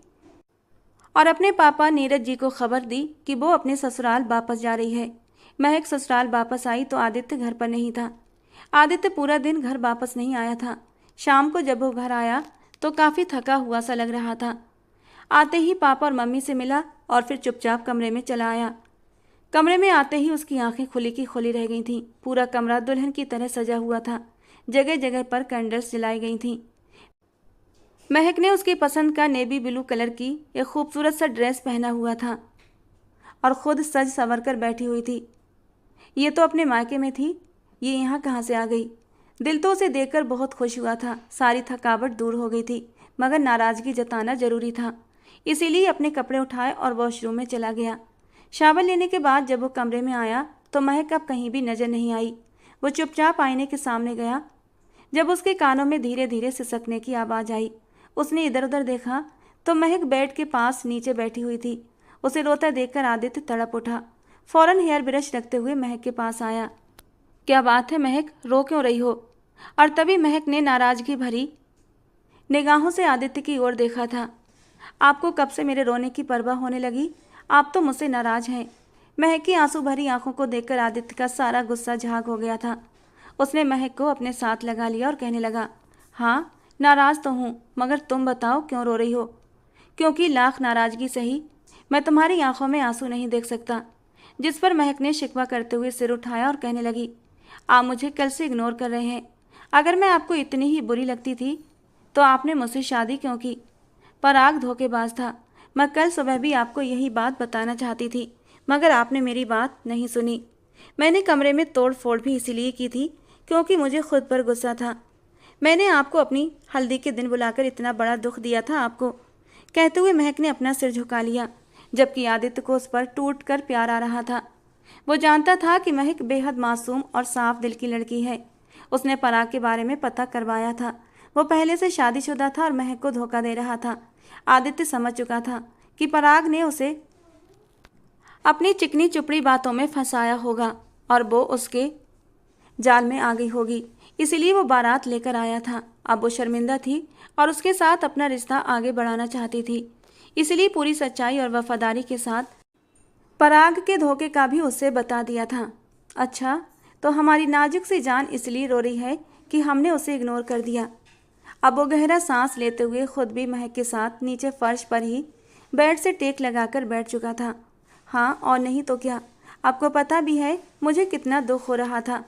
और अपने पापा नीरज जी को खबर दी कि वो अपने ससुराल वापस जा रही है। महक ससुराल वापस आई तो आदित्य घर पर नहीं था। आदित्य पूरा दिन घर वापस नहीं आया था। शाम को जब वो घर आया तो काफ़ी थका हुआ सा लग रहा था। आते ही पापा और मम्मी से मिला और फिर चुपचाप कमरे में चला आया। कमरे में आते ही उसकी आंखें खुली की खुली रह गई थीं। पूरा कमरा दुल्हन की तरह सजा हुआ था। जगह जगह पर कैंडल्स जलाई गई थीं। महक ने उसकी पसंद का नेवी ब्लू कलर की एक खूबसूरत सा ड्रेस पहना हुआ था और खुद सज संवर कर बैठी हुई थी। ये तो अपने मायके में थी, ये यहाँ कहाँ से आ गई। दिल तो उसे देखकर बहुत खुश हुआ था। सारी थकावट दूर हो गई थी, मगर नाराज़गी जताना जरूरी था। इसीलिए अपने कपड़े उठाए और वॉशरूम में चला गया। शावर लेने के बाद जब वो कमरे में आया तो महक अब कहीं भी नजर नहीं आई। वो चुपचाप आईने के सामने गया। जब उसके कानों में धीरे धीरे सिसकने की आवाज़ आई, उसने इधर उधर देखा तो महक बेड के पास नीचे बैठी हुई थी। उसे रोता देखकर आदित्य तड़प उठा। फौरन हेयर ब्रश रखते हुए महक के पास आया। क्या बात है महक, रो क्यों रही हो? और तभी महक ने नाराजगी भरी निगाहों से आदित्य की ओर देखा था। आपको कब से मेरे रोने की परवाह होने लगी? आप तो मुझसे नाराज हैं। महक की आंसू भरी आंखों को देखकर आदित्य का सारा गुस्सा झाग हो गया था। उसने महक को अपने साथ लगा लिया और कहने लगा, हाँ नाराज तो हूँ, मगर तुम बताओ क्यों रो रही हो? क्योंकि लाख नाराजगी सही, मैं तुम्हारी आंखों में आंसू नहीं देख सकता। जिस पर महक ने शिकवा करते हुए सिर उठाया और कहने लगी, आप मुझे कल से इग्नोर कर रहे हैं। अगर मैं आपको इतनी ही बुरी लगती थी तो आपने मुझसे शादी क्यों की? पराग धोखेबाज था। मैं कल सुबह भी आपको यही बात बताना चाहती थी, मगर आपने मेरी बात नहीं सुनी। मैंने कमरे में तोड़ फोड़ भी इसीलिए की थी क्योंकि मुझे खुद पर गुस्सा था। मैंने आपको अपनी हल्दी के दिन बुलाकर इतना बड़ा दुख दिया था आपको। कहते हुए महक ने अपना सिर झुका लिया, जबकि आदित्य को उस पर टूट कर प्यार आ रहा था। वो जानता था कि महक बेहद मासूम और साफ दिल की लड़की है। उसने पराग के बारे में पता करवाया था। वो पहले से शादीशुदा था और महक को धोखा दे रहा था। आदित्य समझ चुका था कि पराग ने उसे अपनी चिकनी चुपड़ी बातों में फंसाया होगा और वो उसके जाल में आ गई होगी। इसीलिए वो बारात लेकर आया था। अब वो शर्मिंदा थी और उसके साथ अपना रिश्ता आगे बढ़ाना चाहती थी। इसलिए पूरी सच्चाई और वफादारी के साथ पराग के धोखे का भी उससे बता दिया था। अच्छा, तो हमारी नाजुक सी जान इसलिए रो रही है कि हमने उसे इग्नोर कर दिया। अब वो गहरा सांस लेते हुए खुद भी महक के साथ नीचे फर्श पर ही बेड से टेक लगाकर बैठ चुका था। हाँ और नहीं तो क्या, आपको पता भी है मुझे कितना दुख हो रहा था।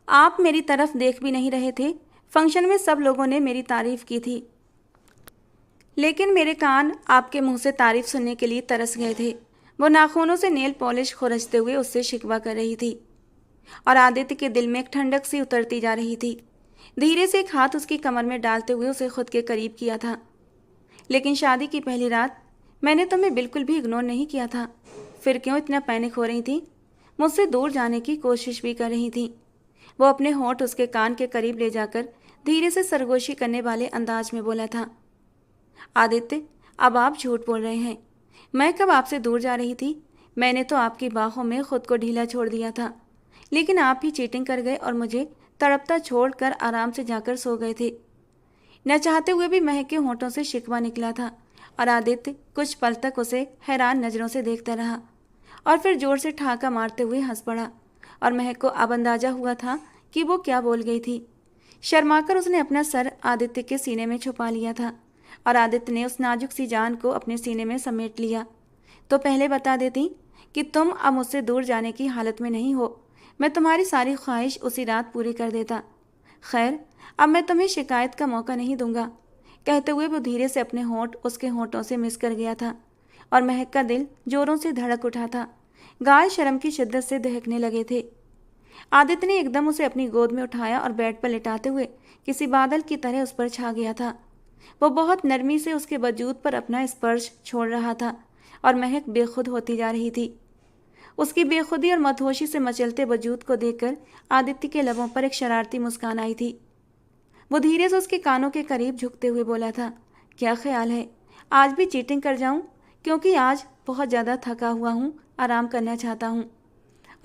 आप मेरी तरफ देख भी नहीं रहे थे। फंक्शन में सब लोगों ने मेरी तारीफ की थी, लेकिन मेरे कान आपके मुंह से तारीफ सुनने के लिए तरस गए थे। वो नाखूनों से नेल पॉलिश खुरचते हुए उससे शिकवा कर रही थी और आदित्य के दिल में एक ठंडक सी उतरती जा रही थी। धीरे से एक हाथ उसकी कमर में डालते हुए उसे खुद के करीब किया था। लेकिन शादी की पहली रात मैंने तुम्हें बिल्कुल भी इग्नोर नहीं किया था। फिर क्यों इतना पैनिक हो रही थी? मुझसे दूर जाने की कोशिश भी कर रही थी। वो अपने होंठ उसके कान के करीब ले जाकर धीरे से सरगोशी करने वाले अंदाज में बोला था, आदित्य अब आप झूठ बोल रहे हैं। मैं कब आपसे दूर जा रही थी? मैंने तो आपकी बाहों में खुद को ढीला छोड़ दिया था, लेकिन आप ही चीटिंग कर गए और मुझे तड़पता छोड़कर आराम से जाकर सो गए थे। न चाहते हुए भी महक के होंठों से शिकवा निकला था और आदित्य कुछ पल तक उसे हैरान नजरों से देखता रहा और फिर जोर से ठहाका मारते हुए हंस पड़ा। और महक को अब अंदाजा हुआ था कि वो क्या बोल गई थी। शर्माकर उसने अपना सर आदित्य के सीने में छुपा लिया था और आदित्य ने उस नाजुक सी जान को अपने सीने में समेट लिया। तो पहले बता देती कि तुम अब मुझसे दूर जाने की हालत में नहीं हो। मैं तुम्हारी सारी ख्वाहिश उसी रात पूरी कर देता। खैर, अब मैं तुम्हें शिकायत का मौका नहीं दूंगा। कहते हुए वो धीरे से अपने होंठ उसके होंठों से मिस कर गया था और महक का दिल जोरों से धड़क उठा था। गाल शर्म की शिद्दत से दहकने लगे थे। आदित्य ने एकदम उसे अपनी गोद में उठाया और बेड पर लिटाते हुए किसी बादल की तरह उस पर छा गया था। वो बहुत नरमी से उसके वजूद पर अपना स्पर्श छोड़ रहा था और महक बेखुद होती जा रही थी। उसकी बेखुदी और मदहोशी से मचलते वजूद को देखकर आदित्य के लबों पर एक शरारती मुस्कान आई थी। वो धीरे से उसके कानों के करीब झुकते हुए बोला था, क्या ख्याल है आज भी चीटिंग कर जाऊं? क्योंकि आज बहुत ज़्यादा थका हुआ हूँ, आराम करना चाहता हूँ।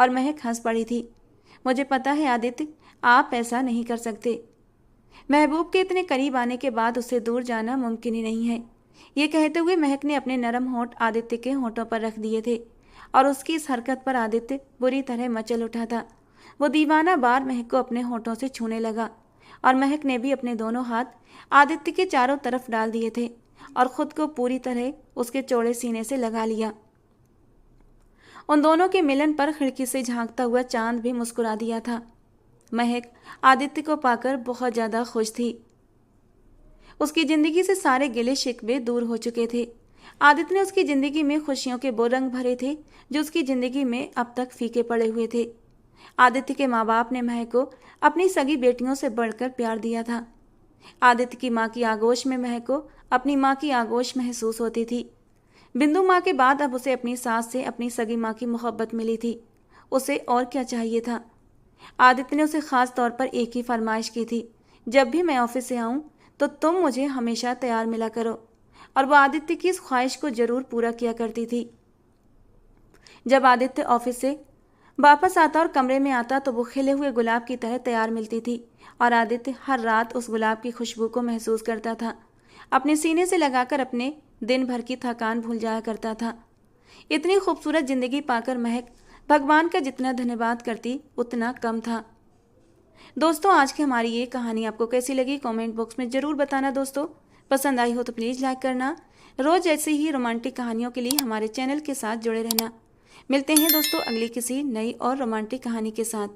और महक हंस पड़ी थी। मुझे पता है आदित्य, आप ऐसा नहीं कर सकते। महबूब के इतने करीब आने के बाद उससे दूर जाना मुमकिन ही नहीं है। ये कहते हुए महक ने अपने नरम होंठ आदित्य के होंठों पर रख दिए थे और उसकी इस हरकत पर आदित्य बुरी तरह मचल उठा था। वो दीवाना बार महक को अपने होंठों से छूने लगा और महक ने भी अपने दोनों हाथ आदित्य के चारों तरफ डाल दिए थे और खुद को पूरी तरह उसके चौड़े सीने से लगा लिया। उन दोनों के मिलन पर खिड़की से झांकता हुआ चांद भी मुस्कुरा दिया था। महक आदित्य को पाकर बहुत ज्यादा खुश थी। उसकी जिंदगी से सारे गिले शिकवे दूर हो चुके थे। आदित्य ने उसकी जिंदगी में खुशियों के वो रंग भरे थे जो उसकी जिंदगी में अब तक फीके पड़े हुए थे। आदित्य के माँ बाप ने महक को अपनी सगी बेटियों से बढ़कर प्यार दिया था। आदित्य की माँ की आगोश में महक को अपनी माँ की आगोश महसूस होती थी। बिंदु माँ के बाद अब उसे अपनी सास से अपनी सगी माँ की मोहब्बत मिली थी। उसे और क्या चाहिए था। आदित्य ने उसे खास तौर पर एक ही फरमाइश की थी, जब भी मैं ऑफिस से आऊं तो तुम मुझे हमेशा तैयार मिला करो। और वो आदित्य की इस ख्वाहिश को जरूर पूरा किया करती थी। जब आदित्य ऑफिस से वापस आता और कमरे में आता तो वो खिले हुए गुलाब की तरह तैयार मिलती थी और आदित्य हर रात उस गुलाब की खुशबू को महसूस करता था। अपने सीने से लगाकर अपने दिन भर की थकान भूल जाया करता था। इतनी खूबसूरत जिंदगी पाकर महक भगवान का जितना धन्यवाद करती उतना कम था। दोस्तों, आज की हमारी ये कहानी आपको कैसी लगी कमेंट बॉक्स में ज़रूर बताना। दोस्तों, पसंद आई हो तो प्लीज़ लाइक करना। रोज़ ऐसी ही रोमांटिक कहानियों के लिए हमारे चैनल के साथ जुड़े रहना। मिलते हैं दोस्तों अगली किसी नई और रोमांटिक कहानी के साथ।